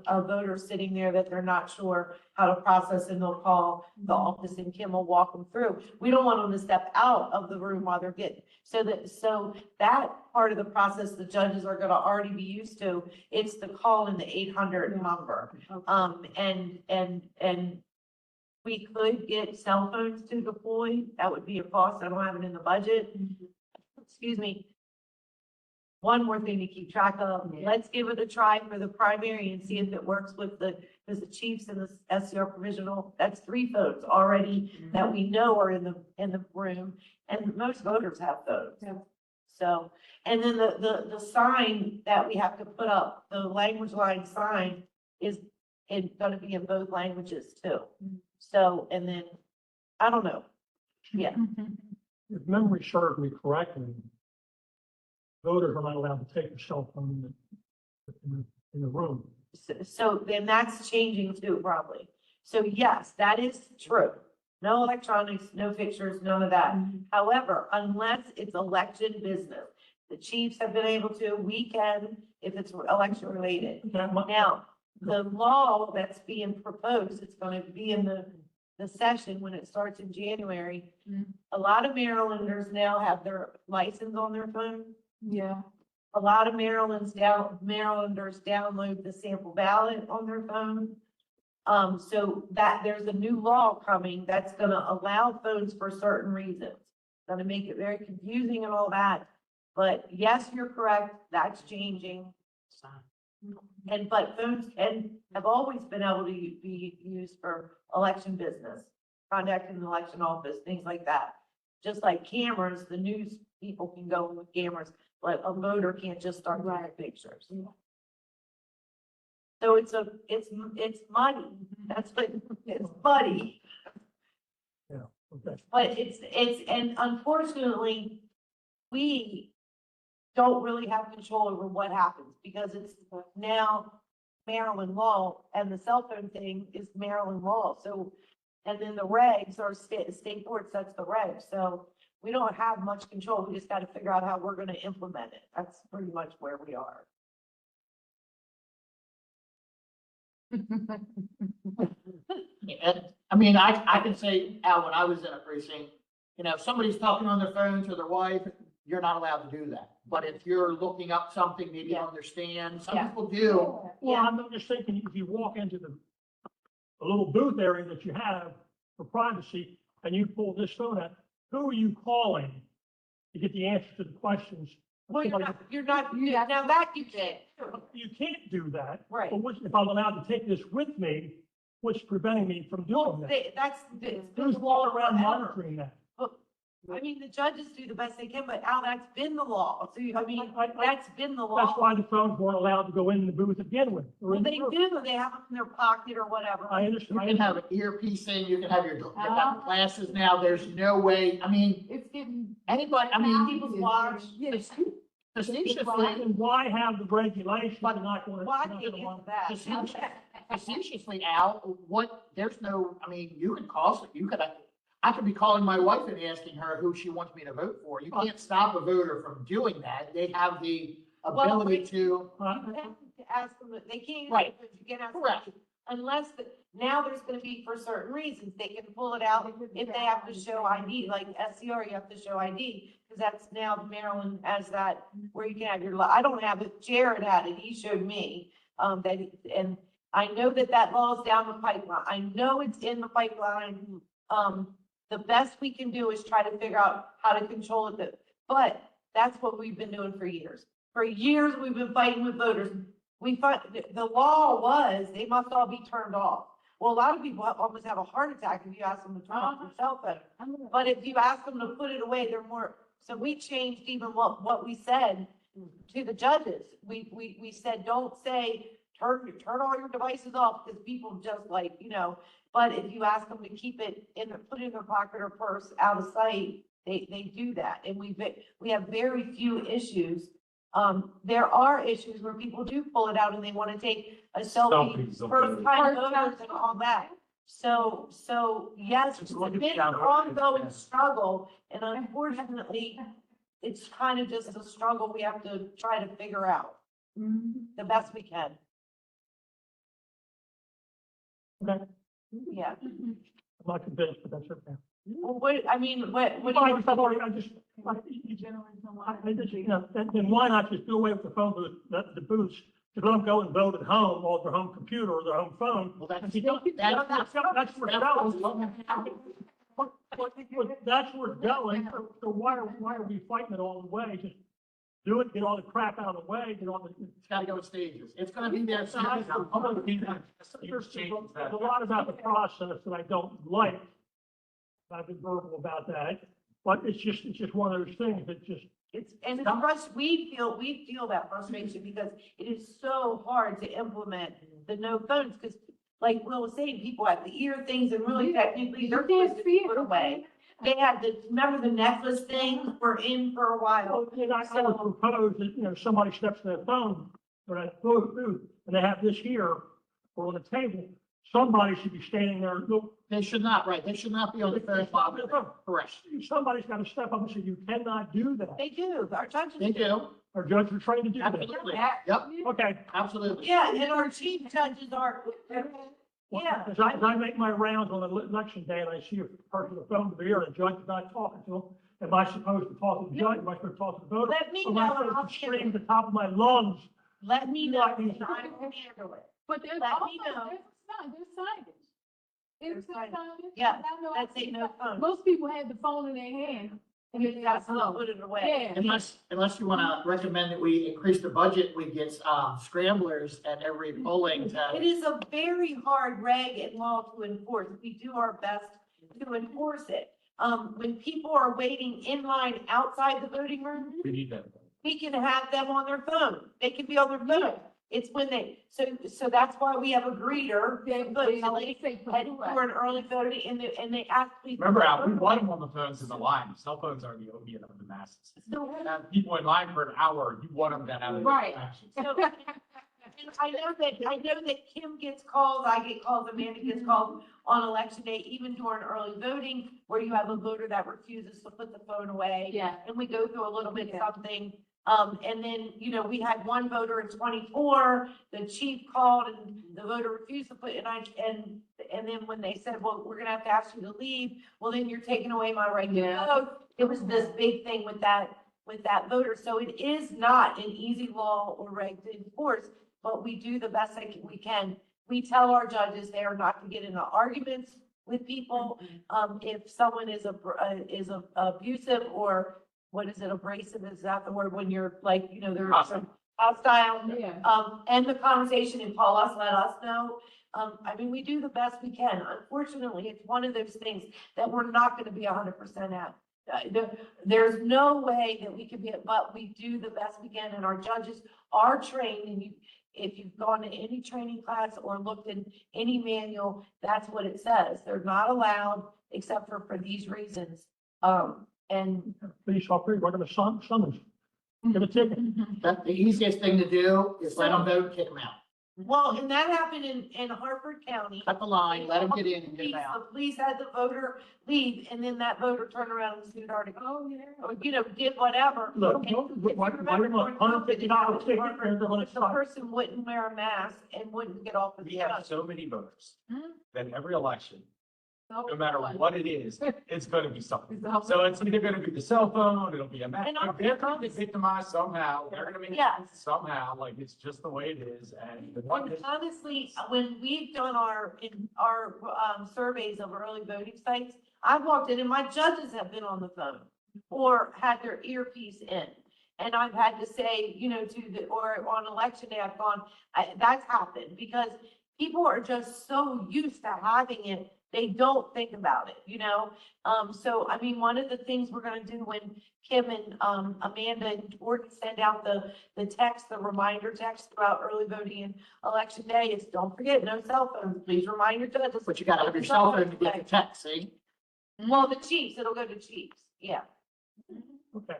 S3: voter sitting there that they're not sure how to process, and they'll call the office and Kim will walk them through. We don't want them to step out of the room while they're getting, so that part of the process, the judges are gonna already be used to. It's the call in the 800 number. And we could get cell phones to deploy. That would be a cost. I don't have it in the budget. Excuse me. One more thing to keep track of. Let's give it a try for the primary and see if it works with because the chiefs and the SCR provisional, that's 3 phones already that we know are in the room, and most voters have those.
S4: Yeah.
S3: So, and then the sign that we have to put up, the language line sign is gonna be in both languages too. So, and then, I don't know. Yeah.
S6: If memory serves me correctly, voters are not allowed to take a cell phone in the room.
S3: So then that's changing too, probably. So yes, that is true. No electronics, no pictures, none of that. However, unless it's election business, the chiefs have been able to, we can, if it's election related. Now, the law that's being proposed, it's going to be in the session when it starts in January. A lot of Marylanders now have their license on their phone.
S4: Yeah.
S3: A lot of Marylanders download the sample ballot on their phone. So that there's a new law coming that's gonna allow phones for certain reasons. Gonna make it very confusing and all that. But yes, you're correct, that's changing. But phones have always been able to be used for election business, contacting the election office, things like that. Just like cameras, the news people can go with cameras, but a voter can't just start taking pictures. So it's muddy. That's what, it's muddy.
S6: Okay.
S3: But and unfortunately, we don't really have control over what happens because it's now Maryland law and the cell phone thing is Maryland law. So, and then the regs or state board sets the regs. So we don't have much control. We just got to figure out how we're going to implement it. That's pretty much where we are.
S1: And, I mean, I can say, Al, when I was in a precinct, you know, if somebody's talking on their phone to their wife, you're not allowed to do that. But if you're looking up something, maybe you
S3: Yeah.
S1: don't understand, some
S3: Yeah.
S1: people do.
S6: Well, I'm just thinking, if you walk into the little booth area that you have for privacy, and you pull this phone out, who are you calling to get the answer to the questions?
S3: Well, now that you can't.
S6: You can't do that.
S3: Right.
S6: But if I'm allowed to take this with me, what's preventing me from
S3: Well,
S6: doing that?
S3: it's
S6: Who's
S3: been
S6: walking around
S3: forever.
S6: monitoring that?
S3: I mean, the judges do the best they can, but Al, that's been the law. So, I mean, that's been the law.
S6: That's why the phones weren't allowed to go in the booth to begin with. or
S3: Well,
S6: in the
S3: they
S6: room.
S3: do, they have them in their pocket or whatever.
S6: I
S1: You
S6: understand.
S1: can have an earpiece in, you can have your glasses now, there's no way, I mean,
S4: It's getting.
S1: anybody, I mean,
S3: People's watch.
S4: Yes.
S1: facetiously,
S6: And why have the regulation?
S1: But
S6: You're not gonna-
S3: Well, I
S6: you're not
S3: can't
S6: gonna want-
S3: answer that.
S1: facetiously, Al, there's no, I mean, you could call, I could be calling my wife and asking her who she wants me to vote for. You can't stop a voter from doing that. They have the ability to.
S3: You have to ask them, they can't.
S1: Right.
S3: You can't ask them
S1: Correct.
S3: Unless, now there's gonna be for certain reasons, they can pull it out if they have to show ID, like SCR, you have to show ID. Because that's now Maryland has that, where you can have your, I don't have it, Jared had it, he showed me, and I know that law is down the pipeline, I know it's in the pipeline. The best we can do is try to figure out how to control it, but that's what we've been doing for years. For years, we've been fighting with voters. The law was, they must all be turned off. Well, a lot of people almost have a heart attack if you ask them to turn off their cell phone. But if you ask them to put it away, they're more, so we changed even what we said to the judges. We said, don't say, turn all your devices off, because people just like, but if you ask them to keep it put it in their pocket or purse out of sight, they do that. And we have very few issues. There are issues where people do pull it out and they want to take a selfie, first time voters and all that. So yes, it's been an ongoing struggle, and unfortunately, it's kind of just a struggle we have to try to figure out the best we can.
S6: Okay.
S3: Yeah.
S6: I'm not convinced, but that's okay.
S3: Well, what do
S6: I
S3: you?
S6: just, then why not just do away with the phone booth, the booths, to let them go and vote at home, or their home computer or their home phone?
S1: Well, that's.
S6: If you don't- That's where it's going. That's where it's going, so why are we fighting it all the way? Just do it, get all the crap out of the way, get all the.
S1: It's gotta go in stages. It's gonna be there.
S6: There's a lot about the process that I don't like. I've been verbal about that, but it's just one of those things that just.
S3: We feel that frustration because it is so hard to implement the no phones, because like Will was saying, people have the ear things and really technically they're supposed to be put away. They had remember the necklace things were in for a while.
S6: And I would propose that, somebody steps to their phone or that booth, and they have this here or on the table, somebody should be standing there. Look,
S1: They should not, right, they should not be on the phone. Correct.
S6: somebody's got to step up and say, you cannot do that.
S3: They do, our judges.
S1: They do,
S6: Our judges are trained to do that.
S1: absolutely, yep,
S6: Okay.
S1: absolutely.
S3: Yeah, and our chief judges are,
S6: Well,
S3: yeah.
S6: As I make my rounds on election day and I see a person on the phone to the ear and the judge is not talking to him, am I supposed to talk to the judge? Am I supposed to talk to the voter?
S3: Let me
S6: Or am
S3: know
S6: I
S3: and
S6: supposed
S3: I'll
S6: to scream at the top of my lungs?
S3: Let me know, and I will handle it.
S4: But there's
S3: Let
S4: also,
S3: me know.
S4: there's a sign, there's signage. There's
S3: There's signage.
S4: signage.
S3: Yeah,
S4: I know
S3: that's
S4: I see
S3: it, no
S4: that.
S3: phone.
S4: Most people have the phone in their hand and they got
S3: Absolutely,
S4: phone.
S3: put it away.
S4: Yeah.
S1: Unless you wanna recommend that we increase the budget, we get, scramblers at every polling
S3: It
S1: to.
S3: is a very hard reg and law to enforce. We do our best to enforce it. When people are waiting in line outside the voting room,
S7: We need that.
S3: we can have them on their phone. They can be on their phone. It's when so that's why we have a greeter. Supposedly, and for an early voting, and they ask me.
S7: Remember, Al, we want them on the phones in the line. Cell phones are the opiate of the masses.
S3: So,
S7: Have people in line for an hour, you want them to have.
S4: Right.
S7: actions.
S3: so, and I know that Kim gets calls, I get calls, Amanda gets calls on election day, even during early voting, where you have a voter that refuses to put the phone away.
S4: Yeah.
S3: And we go through a little bit
S4: Yeah.
S3: something. And then, we had one voter in 24, the chief called and the voter refused to put, and then when they said, well, we're gonna have to ask you to leave, well, then you're taking away my right to
S4: Yeah.
S3: vote. It was this big thing with that voter. So it is not an easy law or reg to enforce, but we do the best we can. We tell our judges they are not to get into arguments with people. If someone is abusive or what is it, abrasive, is that the word, when you're like, they're hostile?
S4: Yeah.
S3: End the conversation and call us, let us know. I mean, we do the best we can. Unfortunately, it's one of those things that we're not gonna be 100% at. There's no way that we can be, but we do the best we can, and our judges are trained, and if you've gone to any training class or looked in any manual, that's what it says. They're not allowed except for these reasons. And
S6: Police officer, we're gonna summons. Give a ticket.
S1: The easiest thing to do is let them vote, kick them out.
S3: well, and that happened in Hartford County.
S1: Cut the line, let them get in and get them out.
S3: The police had the voter leave, and then that voter turned around and sued Artie.
S4: Oh, yeah.
S3: Or, did whatever.
S6: Look,
S3: And if you
S6: why
S3: remember,
S6: do you want $150 ticket and they're gonna
S3: the
S6: stop?
S3: person wouldn't wear a mask and wouldn't get off his
S7: We have
S3: bus.
S7: so many voters
S4: Hmm?
S7: that every election, no matter what it is, it's gonna be something.
S4: It's all-
S7: So it's either gonna be the cell phone, it'll be a mask.
S3: And I'll
S7: They're
S3: be
S7: gonna be
S3: honest-
S7: victimized somehow. They're gonna be
S3: Yes.
S7: somehow, like, it's just the way it is. And the one
S3: And
S7: that,
S3: honestly, when we've done our surveys of early voting sites, I've walked in and my judges have been on the phone or had their earpiece in. And I've had to say, or on election day, I've gone, that's happened because people are just so used to having it, they don't think about it, So, I mean, one of the things we're gonna do when Kim and, Amanda and Gordon send out the text, the reminder text about early voting and election day is don't forget, no cell phones, please remind your judges.
S1: But you gotta have your cell phone to get the text, see?
S3: Well, the chiefs, it'll go to chiefs, yeah.
S6: Okay.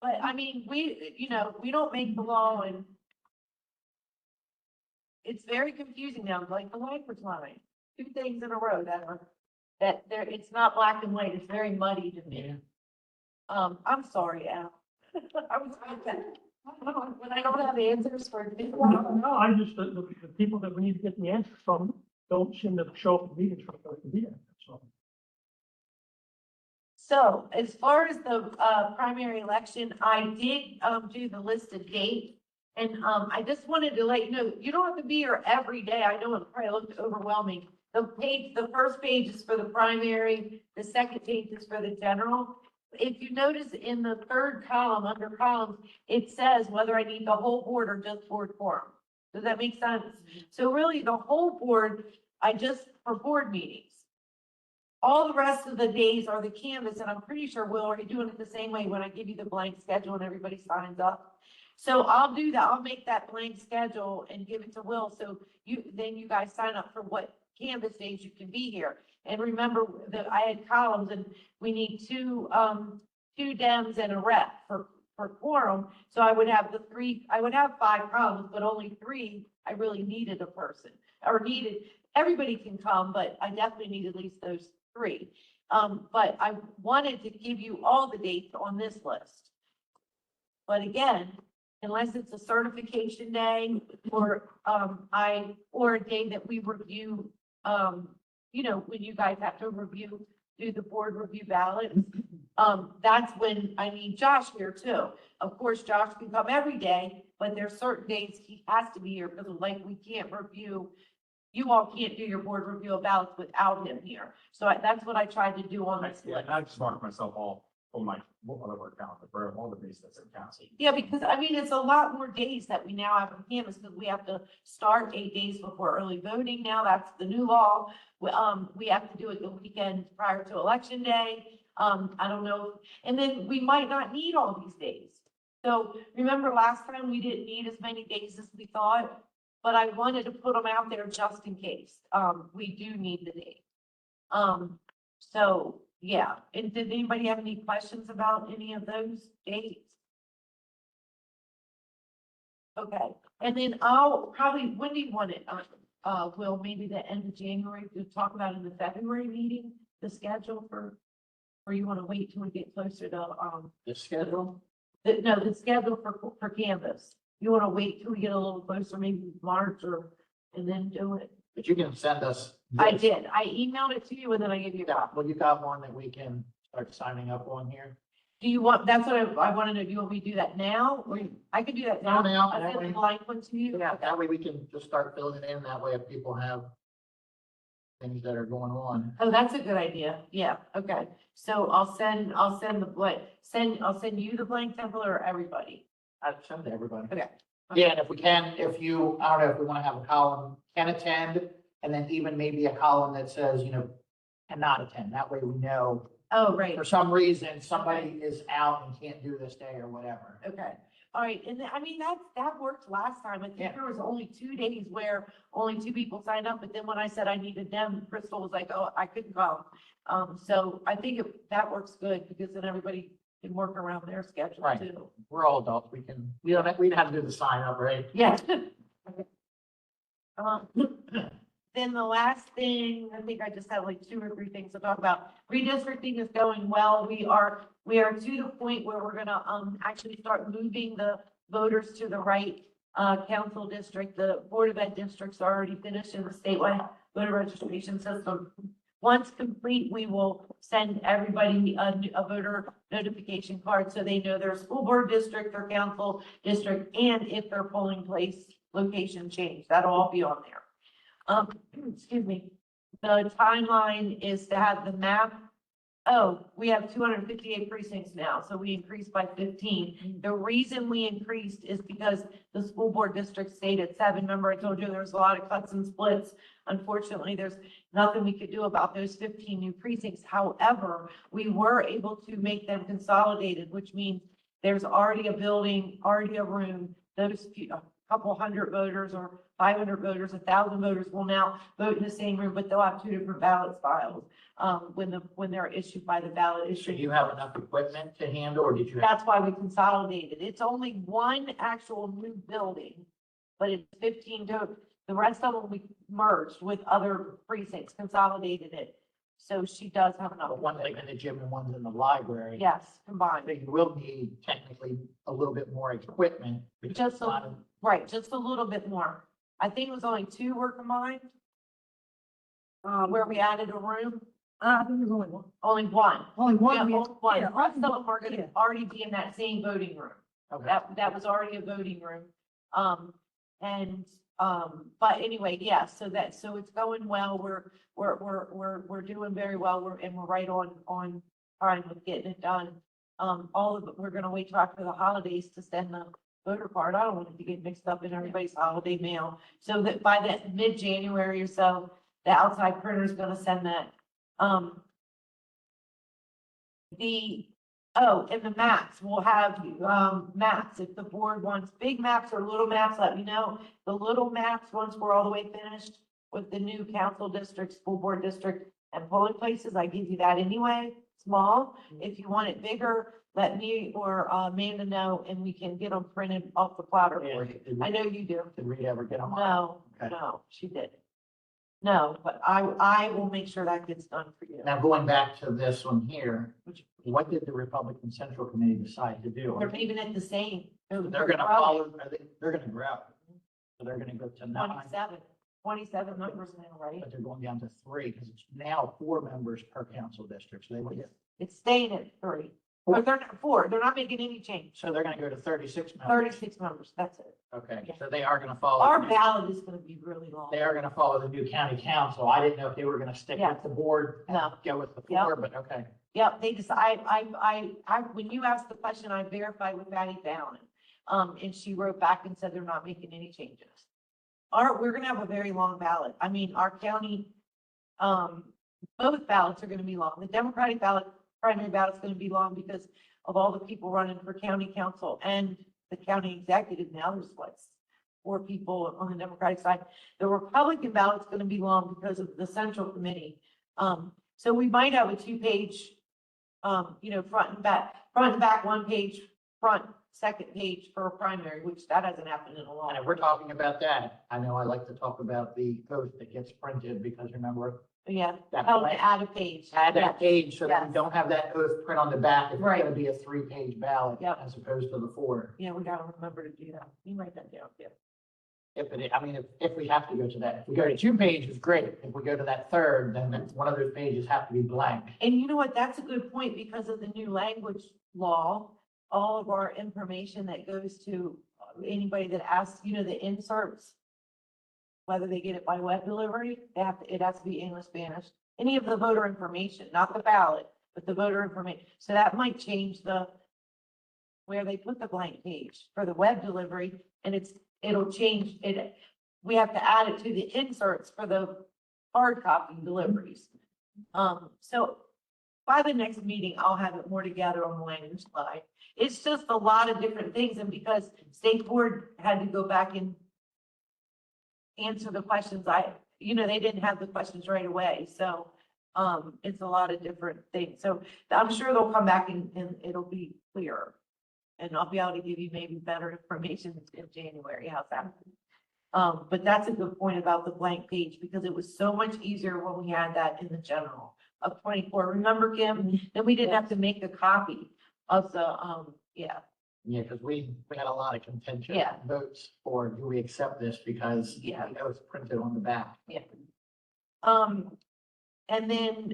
S3: But I mean, we don't make the law and it's very confusing now, like the language line, 2 things in a row it's not black and white, it's very muddy to me. I'm sorry, Al. I was when I don't have answers for people.
S6: No, I just, the people that we need to get the answers from don't seem to show up at meetings for us to be there, so.
S3: So as far as the primary election, I did do the listed date. And I just wanted to let you know, you don't have to be here every day. I know it probably looked overwhelming. The first page is for the primary, the second page is for the general. If you notice in the third column, under columns, it says whether I need the whole board or just board quorum. Does that make sense? So really the whole board, for board meetings. All the rest of the days are the canvas, and I'm pretty sure we're already doing it the same way when I give you the blank schedule and everybody signs up. So I'll do that. I'll make that blank schedule and give it to Will. So then you guys sign up for what canvas days you can be here. And remember that I had columns and we need two Dems and a rep for quorum. So I would have 5 columns, but only 3, I really needed a person everybody can come, but I definitely need at least those 3. But I wanted to give you all the dates on this list. But again, unless it's a certification day or a day that we review, when you guys have to do the board review ballots, that's when I need Josh here too. Of course, Josh can come every day, but there's certain days he has to be here because like we can't review. You all can't do your board review of ballots without him here. So that's what I tried to do on this
S7: Yeah,
S3: list.
S7: and I just marked myself all on my, other work calendar for all the days that's in council.
S3: Yeah, because I mean, it's a lot more days that we now have on campus because we have to start 8 days before early voting now. That's the new law. We have to do it the weekend prior to election day. I don't know. And then we might not need all these days. So remember last time we didn't need as many days as we thought, but I wanted to put them out there just in case. We do need the date. So yeah, and did anybody have any questions about any of those dates? Okay, and then I'll probably, when do you want it? Will, maybe the end of January to talk about in the February meeting, the schedule for, or you want to wait till we get closer to,
S1: The schedule?
S3: the schedule for Canvas. You want to wait till we get a little closer, maybe March or, and then do it?
S1: But you can send us.
S3: I
S1: this.
S3: did. I emailed it to you and then I gave you a copy.
S1: Well, you got one that we can start signing up on here?
S3: Do you want, that's what I want to know. Do you want me to do that now? Or I can do that now.
S1: Now,
S3: I'll
S1: that
S3: send
S1: way.
S3: the blank one to you.
S1: Yeah, that way we can just start filling it in. That way if people have things that are going on.
S3: Oh, that's a good idea. Yeah, okay. So I'll send the blank, I'll send you the blank template or everybody.
S1: I'd send to everybody.
S3: Okay.
S1: Yeah, and if we can, if you, I don't know, if we want to have a column, can attend, and then even maybe a column that says, cannot attend. That way we know,
S3: Oh, right.
S1: for some reason, somebody is out and can't do this day or whatever.
S3: Okay. All right. And then, I mean, that worked last time. I think
S1: Yeah.
S3: there was only 2 days where only 2 people signed up. But then when I said I needed them, Crystal was like, oh, I couldn't come. So I think that works good because then everybody can work around their schedule
S1: Right.
S3: too.
S1: We're all adults. We don't have to do the sign up, right?
S3: Yes. Then the last thing, I think I just have like 2 or 3 things to talk about. Redistricting is going well. We are to the point where we're gonna, actually start moving the voters to the right, council district. The Board of Ed districts are already finished in the statewide voter registration system. Once complete, we will send everybody a voter notification card so they know their school board district or council district and if their polling place location changed. That'll all be on there. Excuse me. The timeline is to have the map. Oh, we have 258 precincts now, so we increased by 15. The reason we increased is because the school board district stayed at 7. Remember, I told you there was a lot of cuts and splits. Unfortunately, there's nothing we could do about those 15 new precincts. However, we were able to make them consolidated, which means there's already a building, already a room. Those a couple hundred voters or 500 voters, 1,000 voters will now vote in the same room, but they'll have 2 different ballot files when they're issued by the ballot
S1: So
S3: issue.
S1: you have enough equipment to handle, or did you?
S3: That's why we consolidated. It's only one actual new building, but it's 15 to, the rest of them we merged with other precincts, consolidated it. So she does have enough.
S1: But one's in the gym and one's in the library.
S3: Yes,
S1: I
S3: combined.
S1: think you will need technically a little bit more equipment. because
S3: Just
S1: it's not
S3: a, right, just a little bit more. I think it was only 2 were combined. Where we added a room,
S5: I think there's only one.
S3: only one.
S5: Only
S3: Yeah,
S5: one.
S3: only one.
S5: Yeah,
S3: The rest of
S5: only
S3: them are gonna
S5: yeah.
S3: already be in that same voting room.
S1: Okay.
S3: That was already a voting room. But anyway, yeah, so it's going well. We're doing very well. We're right on time with getting it done. All of it, we're gonna wait till after the holidays to send the voter card. I don't want it to get mixed up in everybody's holiday mail. So that by the mid-January or so, the outside printer is gonna send that. And the maps, we'll have, maps, if the board wants big maps or little maps, let me know. The little maps, once we're all the way finished with the new council district, school board district, and polling places, I give you that anyway, small. If you want it bigger, let me or Amanda know, and we can get them printed off the plotter for you. I know you do.
S1: Did Rita ever get them?
S3: No,
S1: Okay.
S3: no, she didn't. No, but I will make sure that gets done for you.
S1: Now, going back to this one here, what did the Republican Central Committee decide to do?
S3: We're leaving it the same.
S1: They're gonna follow, they're gonna grow. So they're gonna go to 9,
S3: 27 numbers now, right?
S1: but they're going down to 3, because it's now 4 members per council district, so they would get.
S3: It's staying at 3. Or they're not, 4, they're not making any change.
S1: So they're gonna go to 36 members.
S3: 36 members, that's it.
S1: Okay,
S3: Yeah.
S1: so they are gonna follow.
S3: Our ballot is gonna be really long.
S1: They are gonna follow the new county council. I didn't know if they were gonna stick
S3: Yeah.
S1: with the board. and
S3: No.
S1: Go with the
S3: Yeah.
S1: 4, but okay.
S3: Yep, they just, when you asked the question, I verified with Patty Fallon. And she wrote back and said they're not making any changes. We're gonna have a very long ballot. I mean, our county, both ballots are gonna be long. The Democratic ballot, primary ballot's gonna be long because of all the people running for county council and the county executive. Now there's what, 4 people on the Democratic side. The Republican ballot's gonna be long because of the Central Committee. So we might have a 2-page, front and back, 1 page, front, 2nd page for a primary, which that hasn't happened in a long
S1: And
S3: time.
S1: if we're talking about that, I know I like to talk about the oath that gets printed because remember,
S3: Yeah,
S1: that
S3: how to
S1: blank-
S3: add a page.
S1: add that
S3: Yes.
S1: page so that we
S3: Yes.
S1: don't have that oath print on the back. If it's
S3: Right.
S1: gonna be a 3-page ballot
S3: Yep.
S1: as opposed to the 4.
S3: Yeah, we gotta remember to do that. You write that down, yeah.
S1: If we have to go to that, if we go to 2 pages, great. If we go to that 3rd, then one of those pages have to be blank.
S3: And you know what? That's a good point because of the new language law. All of our information that goes to anybody that asks, the inserts, whether they get it by web delivery, it has to be English, Spanish, any of the voter information, not the ballot, but the voter information. So that might change where they put the blank page for the web delivery and it'll change it. We have to add it to the inserts for the hard copy deliveries. So by the next meeting, I'll have it more together on the language slide. It's just a lot of different things, and because state board had to go back and answer the questions, they didn't have the questions right away, so, it's a lot of different things. So I'm sure they'll come back and it'll be clearer. And I'll be able to give you maybe better information in January. How's that? But that's a good point about the blank page, because it was so much easier when we had that in the general of 24. Remember, Kim? Then we didn't have to make a copy of the, yeah.
S1: Yeah, because we had a lot of contentious
S3: Yeah.
S1: votes for, do we accept this because
S3: Yeah.
S1: the oath printed on the back.
S3: Yeah. And then,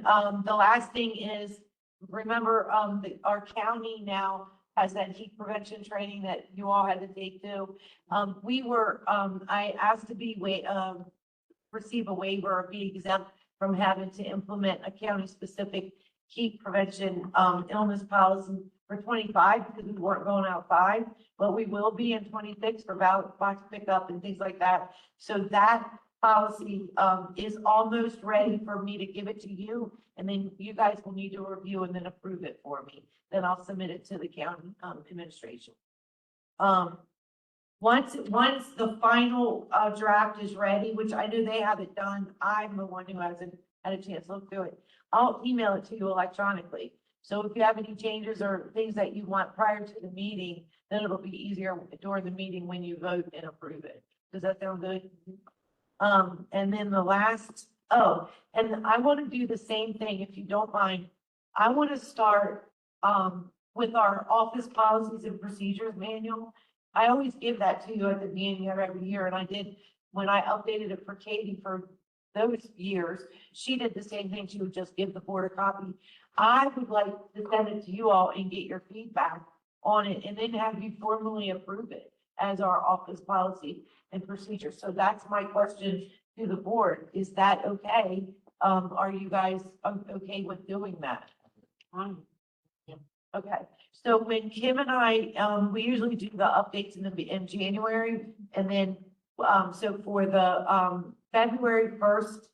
S3: the last thing is, remember, our county now has that heat prevention training that you all had to take too. I asked to receive a waiver or be exempt from having to implement a county-specific heat prevention, illness policy for 25 because we weren't going outside, but we will be in 26 for ballot box pickup and things like that. So that policy, is almost ready for me to give it to you, and then you guys will need to review and then approve it for me. Then I'll submit it to the county, administration. Once the final, draft is ready, which I know they have it done, I'm the one who hasn't had a chance to look through it. I'll email it to you electronically. So if you have any changes or things that you want prior to the meeting, then it'll be easier during the meeting when you vote and approve it. Does that sound good? And then the last, and I want to do the same thing, if you don't mind. I want to start, with our office policies and procedures manual. I always give that to you at the beginning of every year, and I did, when I updated it for Katie for those years, she did the same thing. She would just give the board a copy. I would like to send it to you all and get your feedback on it, and then have you formally approve it as our office policy and procedure. So that's my question to the board. Is that okay? Are you guys okay with doing that? Okay, so when Kim and I, we usually do the updates in January, and then, so for the, February 1st,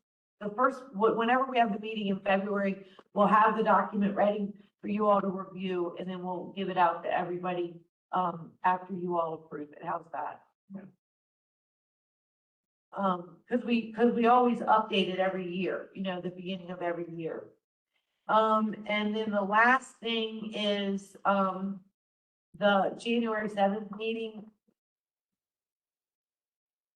S3: whenever we have the meeting in February, we'll have the document ready for you all to review, and then we'll give it out to everybody, after you all approve it. How's that? Cause we always update it every year, the beginning of every year. And then the last thing is, the January 7th meeting.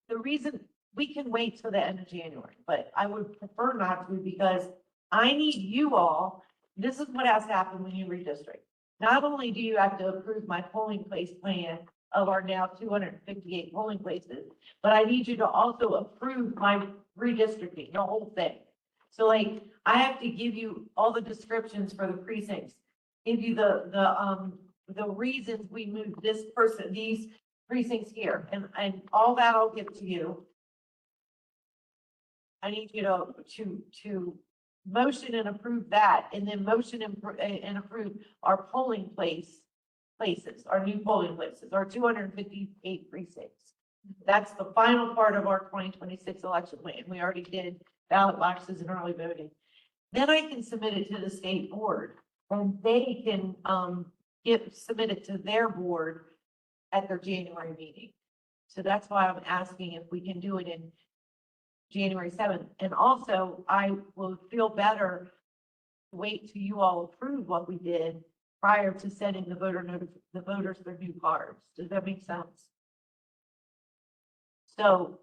S3: The reason we can wait till the end of January, but I would prefer not to, because I need you all, this is what has to happen when you redistrict. Not only do you have to approve my polling place plan of our now 258 polling places, but I need you to also approve my redistricting, the whole thing. So like, I have to give you all the descriptions for the precincts, give you the reasons we moved this person, these precincts here, and all that I'll give to you. I need you to motion and approve that, and then motion and approve our polling places, our new polling places, our 258 precincts. That's the final part of our 2026 election plan. We already did ballot boxes and early voting. Then I can submit it to the state board, and they can, submit it to their board at their January meeting. So that's why I'm asking if we can do it in January 7th. And also, I will feel better, to wait till you all approve what we did prior to sending the voters their new cards. Does that make sense? So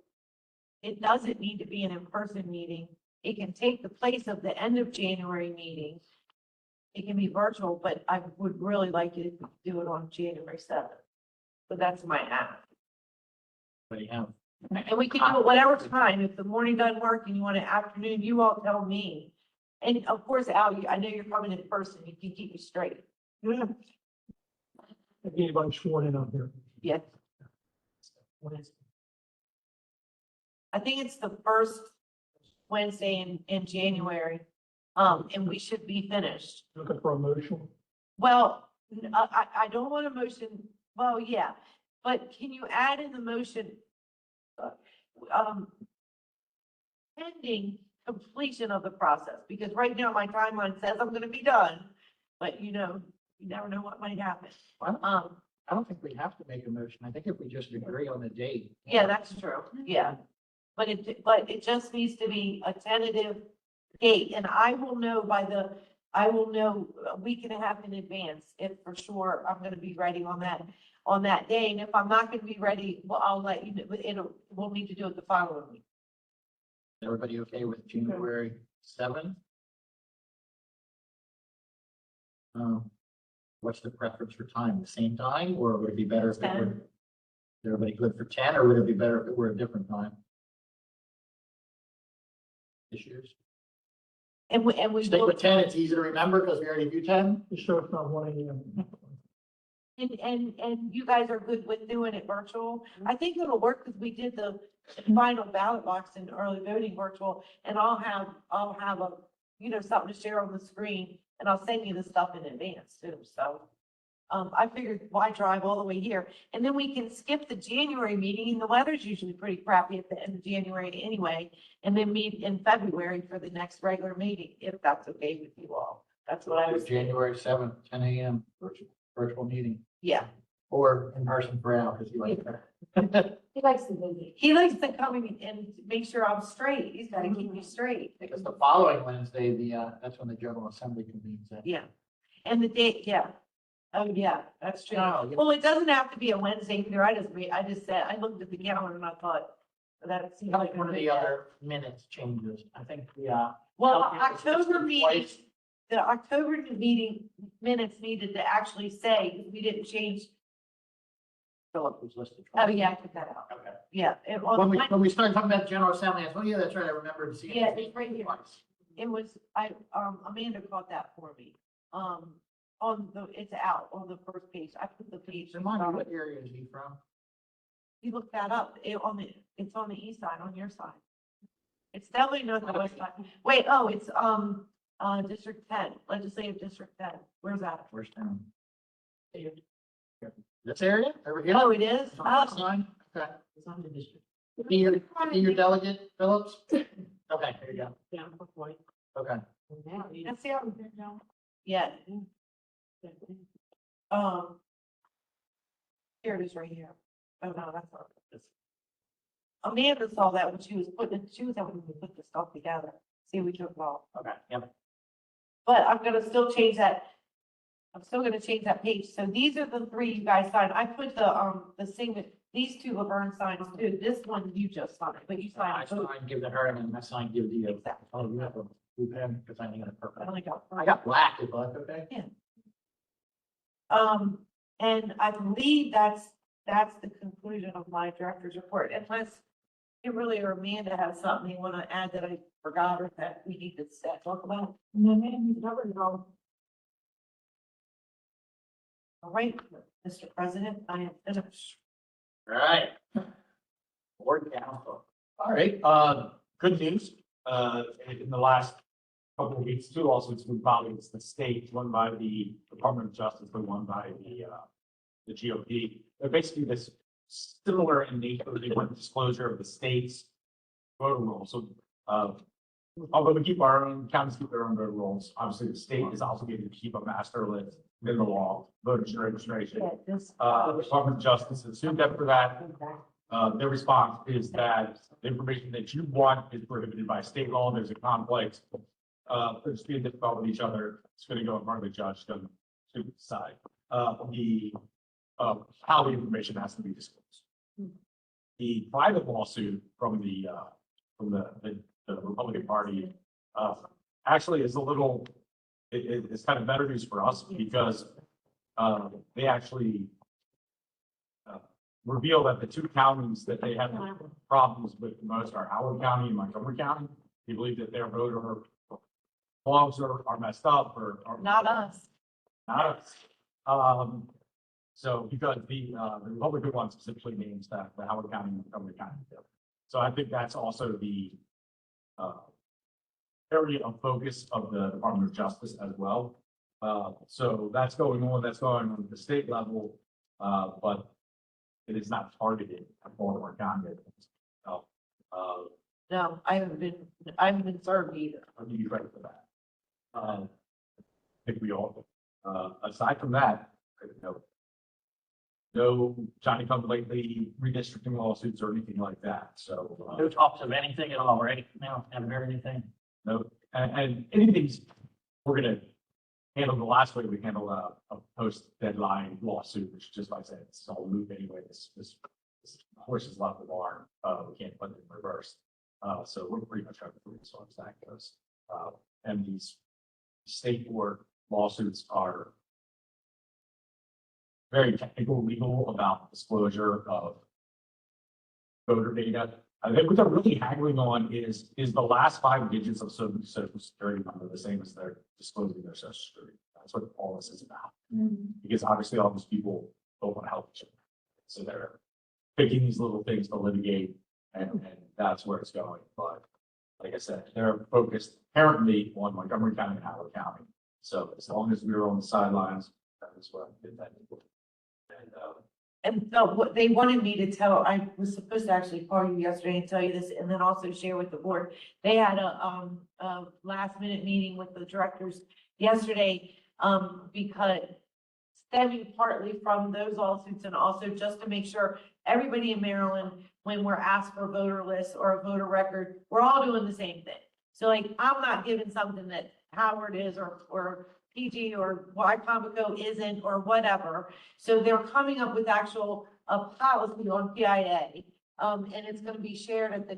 S3: it doesn't need to be an in-person meeting. It can take the place of the end of January meeting. It can be virtual, but I would really like you to do it on January 7th. So that's my ask.
S1: What do you have?
S3: And we can do it whatever time. If the morning doesn't work and you want an afternoon, you all tell me. And of course, Al, I know you're coming in person. You can keep me straight.
S6: Yeah. If anybody's sworn in on here.
S3: Yes. I think it's the first Wednesday in January. And we should be finished.
S6: Looking for a motion.
S3: Well, I don't want a motion. Well, yeah, but can you add in the motion? Pending completion of the process, because right now my timeline says I'm gonna be done, but you never know what might happen.
S1: I don't think we have to make a motion. I think if we just agree on the date.
S3: Yeah, that's true, yeah. But it just needs to be a tentative date, and I will know a week and a half in advance if for sure I'm gonna be ready on that day, and if I'm not gonna be ready, well, I'll let you know, we'll need to do it the following week.
S1: Everybody okay with January 7th? What's the preference for time? The same time, or would it be better if it were?
S3: 10.
S1: Is everybody good for 10, or would it be better if it were a different time? Issues?
S3: And we
S1: Stick
S3: will,
S1: with 10, it's easy to remember because we already do 10.
S6: Just so it's not 1 a.m.
S3: and you guys are good with doing it virtual. I think it'll work because we did the final ballot box and early voting virtual, and I'll have a, something to share on the screen, and I'll send you the stuff in advance too, so. I figured why drive all the way here, and then we can skip the January meeting, and the weather's usually pretty crappy at the end of January anyway, and then meet in February for the next regular meeting, if that's okay with you all. That's what I was,
S1: January 7th, 10 a.m. virtual meeting,
S3: yeah.
S1: or in person for Al, because you like that.
S5: He likes to visit.
S3: He likes to come and make sure I'm straight. He's gotta keep me straight.
S1: Because the following Wednesday, that's when the General Assembly convenes.
S3: Yeah, and the date, yeah. Oh, yeah, that's true.
S1: No, you-
S3: Well, it doesn't have to be a Wednesday either. I just said, I looked at the calendar and I thought that seemed like.
S1: Like one of the other minutes changes, I think,
S3: Well,
S1: Okay, it's
S3: October
S1: just
S3: meeting,
S1: twice.
S3: the October meeting minutes needed to actually say, because we didn't change.
S1: Philip was listed.
S3: Oh, yeah, I took that out.
S1: Okay.
S3: Yeah,
S1: When we started talking about General Assembly, I thought, yeah, that's right, I remember seeing.
S3: Yeah, it's right here.
S1: Twice.
S3: it was, Amanda caught that for me. It's out on the first page. I put the page.
S1: Remind me, what area is he from?
S3: You look that up, it's on the east side, on your side. It's definitely not the west side. Wait, it's, District 10, Legislative District 10. Where's that?
S1: Where's town? This area, over here?
S3: Oh, it is?
S1: It's on that
S3: Oh,
S1: sign? Okay. It's on the district. Senior delegate, Phillips? Okay, there you go.
S6: Yeah, white.
S1: Okay.
S3: that's the other. Yeah. Here it is right here. Oh, no, that's not this. Amanda saw that when she was helping me put the stuff together. See, we took it off.
S1: Okay, yep.
S3: But I'm gonna still change that. I'm still gonna change that page. So these are the three you guys signed. I put the signature, these two Laverne signs too. This one you just signed, but you
S1: I
S3: signed both.
S1: signed, give to her, and then I signed, give to you.
S3: Exactly.
S1: Oh, you have a blue pen, because I need a
S3: I
S1: purple.
S3: only got.
S1: I got black, is that okay?
S3: And I believe that's the conclusion of my director's report, unless Kimberly or Amanda has something you want to add that I forgot or that we need to talk about.
S5: No, man, you covered it all.
S3: All right, Mr. President, I am finished.
S7: All right. Board council. All right, good news, in the last couple of weeks, two lawsuits we filed against the state, one by the Department of Justice, and one by the GOP. They're basically this similar in nature, they want disclosure of the state's voter rolls. So, although we keep our own, counties keep their own voter rolls, obviously the state is obligated to keep a master list within the law, voters registration. The Department of Justice has sued them for that. Their response is that the information that you want is prohibited by state law. There's a conflict. They're just being difficult with each other. It's going to go in front of the judge to decide how the information has to be disclosed. The private lawsuit from the Republican Party actually is a little. It's kind of better news for us because they actually reveal that the two counties that they have problems with the most are Howard County and Montgomery County. They believe that their voter logs are messed up or
S3: Not us.
S7: not us. So because the Republican one specifically names that the Howard County and Montgomery County. So I think that's also the area of focus of the Department of Justice as well. So that's going on at the state level, but it is not targeted at Baltimore County.
S3: No, I haven't been served either.
S7: I'll give you credit for that. I think we all, aside from that, no Johnny come lately redistricting lawsuits or anything like that. So,
S8: No talks of anything at all, right? No, haven't heard anything.
S7: no, and anything's, we're gonna handle the last way we handled a post deadline lawsuit, which just like I said, it's all moot anyway. This horse has left the barn. We can't put it in reverse. So we're pretty much over through as far as that goes. And these state court lawsuits are very technical, legal about disclosure of voter data. I think what they're really haggling on is the last 5 digits of social security number the same as they're disclosing their social security. That's what all this is about. Because obviously all these people don't want to help each other. So they're picking these little things to litigate and that's where it's going. But like I said, they're focused apparently on Montgomery County and Howard County. So as long as we were on the sidelines, that is what I did that.
S3: And so what they wanted me to tell, I was supposed to actually call you yesterday and tell you this, and then also share with the board. They had a last minute meeting with the directors yesterday, because stemming partly from those lawsuits and also just to make sure everybody in Maryland, when we're asked for a voter list or a voter record, we're all doing the same thing. So like, I'm not giving something that Howard is or PG or Wycomico isn't or whatever. So they're coming up with actual policy on PIA. And it's going to be shared at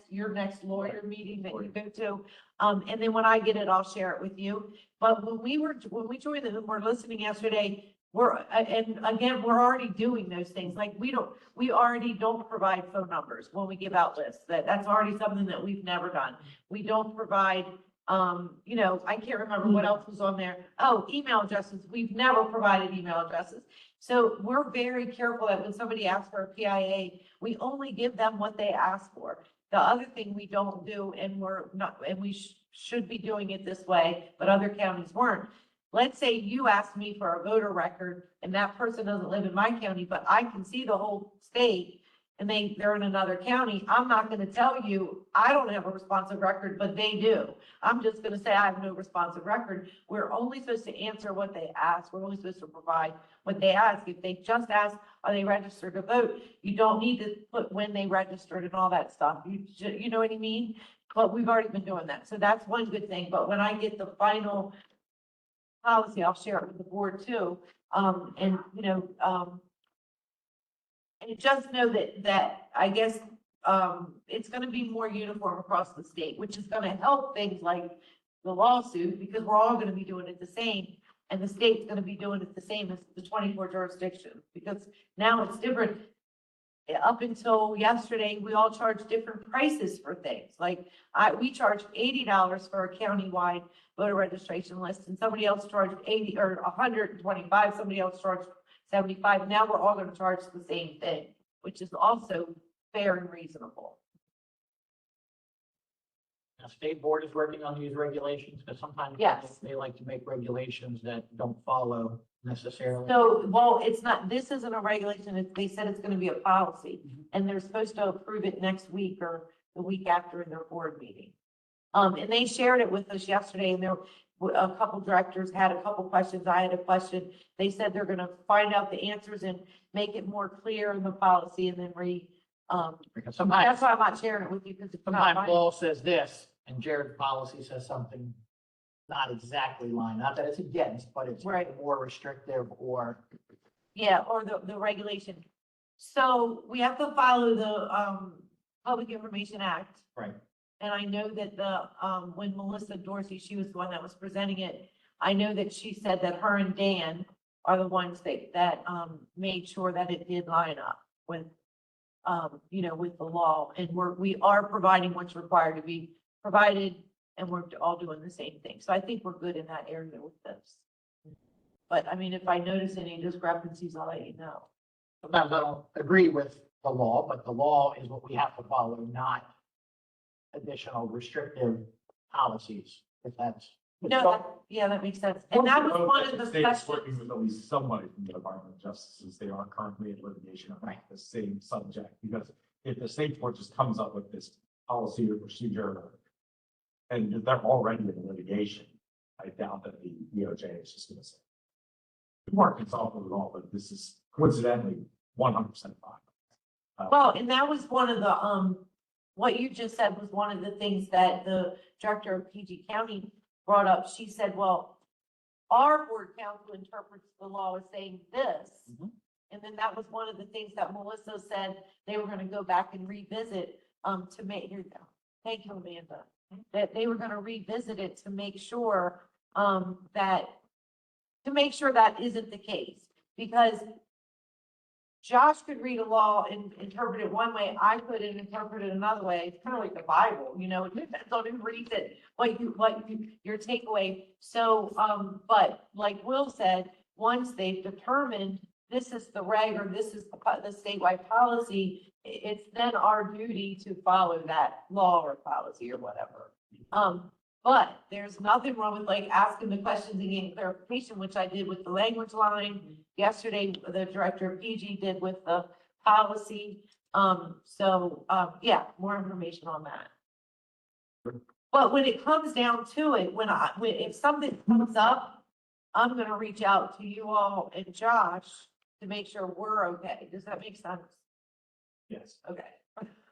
S3: your next lawyer meeting that you go to. And then when I get it, I'll share it with you. But when we joined them and we're listening yesterday, and again, we're already doing those things. Like we already don't provide phone numbers when we give out lists. That's already something that we've never done. We don't provide, I can't remember what else was on there. Oh, email addresses. We've never provided email addresses. So we're very careful that when somebody asks for a PIA, we only give them what they ask for. The other thing we don't do, and we should be doing it this way, but other counties weren't. Let's say you asked me for a voter record and that person doesn't live in my county, but I can see the whole state and they're in another county. I'm not going to tell you, I don't have a responsive record, but they do. I'm just going to say I have no responsive record. We're only supposed to answer what they ask. We're only supposed to provide what they ask. If they just ask, are they registered to vote? You don't need to put when they registered and all that stuff. You know what I mean? But we've already been doing that. So that's one good thing. But when I get the final policy, I'll share it with the board too. And just know that I guess it's going to be more uniform across the state, which is going to help things like the lawsuit, because we're all going to be doing it the same. And the state's going to be doing it the same as the 24 jurisdictions, because now it's different. up until yesterday, we all charged different prices for things. Like we charged $80 for a countywide voter registration list, and somebody else charged 80 or 125, somebody else charged 75. Now we're all gonna charge the same thing, which is also fair and reasonable.
S8: The state board is working on these regulations, because sometimes
S3: Yes.
S8: they like to make regulations that don't follow necessarily.
S3: So, well, it's not, this isn't a regulation, they said it's gonna be a policy, and they're supposed to approve it next week or the week after in their board meeting. And they shared it with us yesterday, and there were a couple directors had a couple questions, I had a question. They said they're gonna find out the answers and make it more clear in the policy and then
S8: Because
S3: that's
S8: sometimes,
S3: why I'm not sharing it with you, because it's not
S8: sometimes
S3: binding.
S8: law says this, and Jared's policy says something not exactly lined, not that it's against, but it's
S3: Right.
S8: more restrictive or.
S3: Yeah, or the regulation. So we have to follow the, Public Information Act.
S8: Right.
S3: And I know that when Melissa Dorsey, she was the one that was presenting it, I know that she said that her and Dan are the ones that made sure that it did line up with, with the law. And we are providing what's required to be provided, and we're all doing the same thing. So I think we're good in that area with this. But I mean, if I notice any discrepancies, I'll let you know.
S8: Sometimes I don't agree with the law, but the law is what we have to follow, not additional restrictive policies, if that's.
S3: Yeah, that makes sense. And that was one of the
S7: State's
S3: questions.
S7: working with at least somebody from the Department of Justice, as they are currently in litigation about the same subject. Because if the state court just comes up with this policy or procedure, and they're already in litigation, I doubt that the DOJ is just gonna say, we weren't consulted at all, but this is coincidentally 100% fine.
S3: Well, and that was one of the, what you just said was one of the things that the director of PG County brought up. She said, well, our board council interprets the law as saying this.
S8: Mhm.
S3: And then that was one of the things that Melissa said they were gonna go back and revisit, to make, here you go. Thank you, Amanda. That they were gonna revisit it to make sure, that isn't the case. Because Josh could read a law and interpret it one way, I could and interpret it another way. It's kind of like the Bible, it depends on who reads it, your takeaway. So, but like Will said, once they've determined this is the reg or this is the statewide policy, it's then our duty to follow that law or policy or whatever. But there's nothing wrong with like asking the questions and getting clarification, which I did with the language line. Yesterday, the director of PG did with the policy. Yeah, more information on that. But when it comes down to it, if something comes up, I'm gonna reach out to you all and Josh to make sure we're okay. Does that make sense?
S7: Yes.
S3: Okay.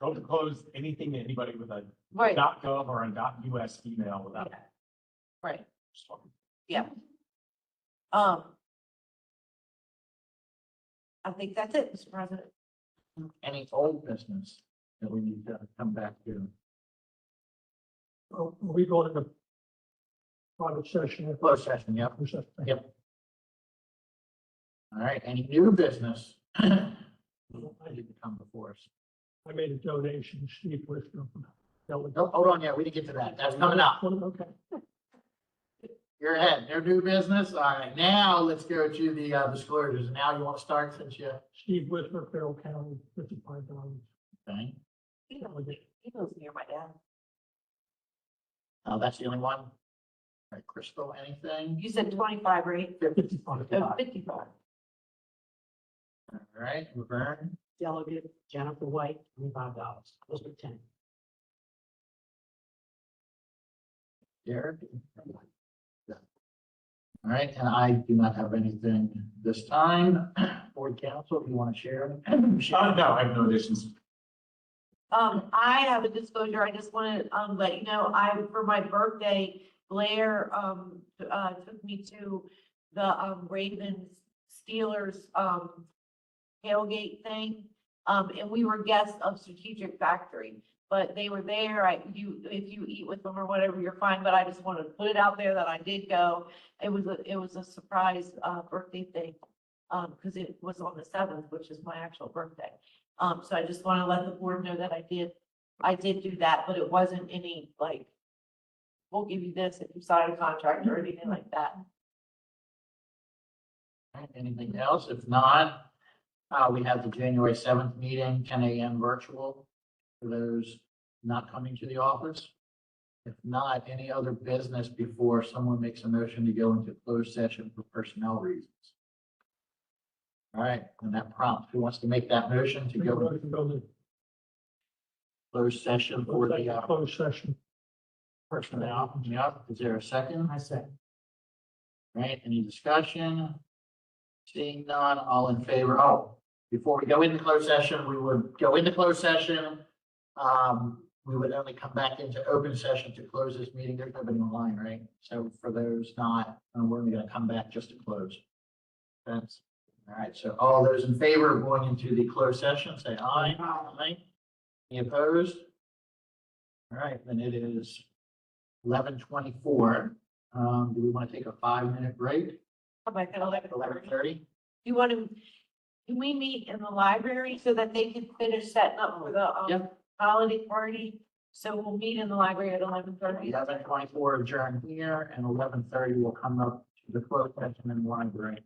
S7: Don't close anything to anybody with a
S3: Right.
S7: .gov or a .us email without.
S3: Yeah. Right.
S7: Just talking.
S3: Yeah. I think that's it, Mr. President.
S8: Any old business that we need to come back to?
S6: Are we going into private session?
S8: Closed session, yep.
S6: Closed session.
S8: Yep. All right, any new business? Need to come before us.
S6: I made a donation, Steve Whitfield.
S8: No, hold on, yeah, we didn't get to that. That's coming up.
S6: Okay.
S8: You're ahead. No new business. All right, now let's go to the disclosures. Now you want to start since you.
S6: Steve Whitfield, Carroll County, $55.
S8: Okay.
S3: He lives near my dad.
S8: Oh, that's the only one. All right, Crystal, anything?
S3: You said 25, right?
S6: 55.
S3: Oh, 55.
S8: All right, Laverne.
S9: Delegate Jennifer White, $25, District 10.
S8: Derek. All right, and I do not have anything this time. Board council, if you want to share.
S7: No, I have no additions.
S3: I have a disclosure. I just want to, let you know, for my birthday, Blair, took me to the, Ravens Steelers, tailgate thing. And we were guests of Strategic Factory, but they were there. If you eat with them or whatever, you're fine, but I just wanted to put it out there that I did go. It was a surprise, birthday thing, because it was on the 7th, which is my actual birthday. So I just want to let the board know that I did do that, but it wasn't any like, we'll give you this if you sign a contract or anything like that.
S1: Right, anything else? If not, we have the January 7th meeting, 10 a.m. virtual for those not coming to the office. If not, any other business before someone makes a motion to go into closed session for personnel reasons. All right, and that prompt, who wants to make that motion to go into closed session for the
S6: Closed session.
S1: personnel? Yep, is there a second?
S9: I said.
S1: Right, any discussion? Seeing none, all in favor? Oh, before we go into closed session, we would go into closed session. We would only come back into open session to close this meeting. There's nobody online, right? So for those not, we're only gonna come back just to close. That's, all right, so all those in favor of going into the closed session, say aye. Aye. Any opposed? All right, then it is 11:24. Do we want to take a 5-minute break?
S3: Come back at 11:30.
S1: 11:30?
S3: You want to, can we meet in the library so that they can finish setting up for the,
S1: Yep.
S3: holiday party? So we'll meet in the library at 11:30.
S1: 11:24 adjourn here, and 11:30 will come up to the closed session in the library.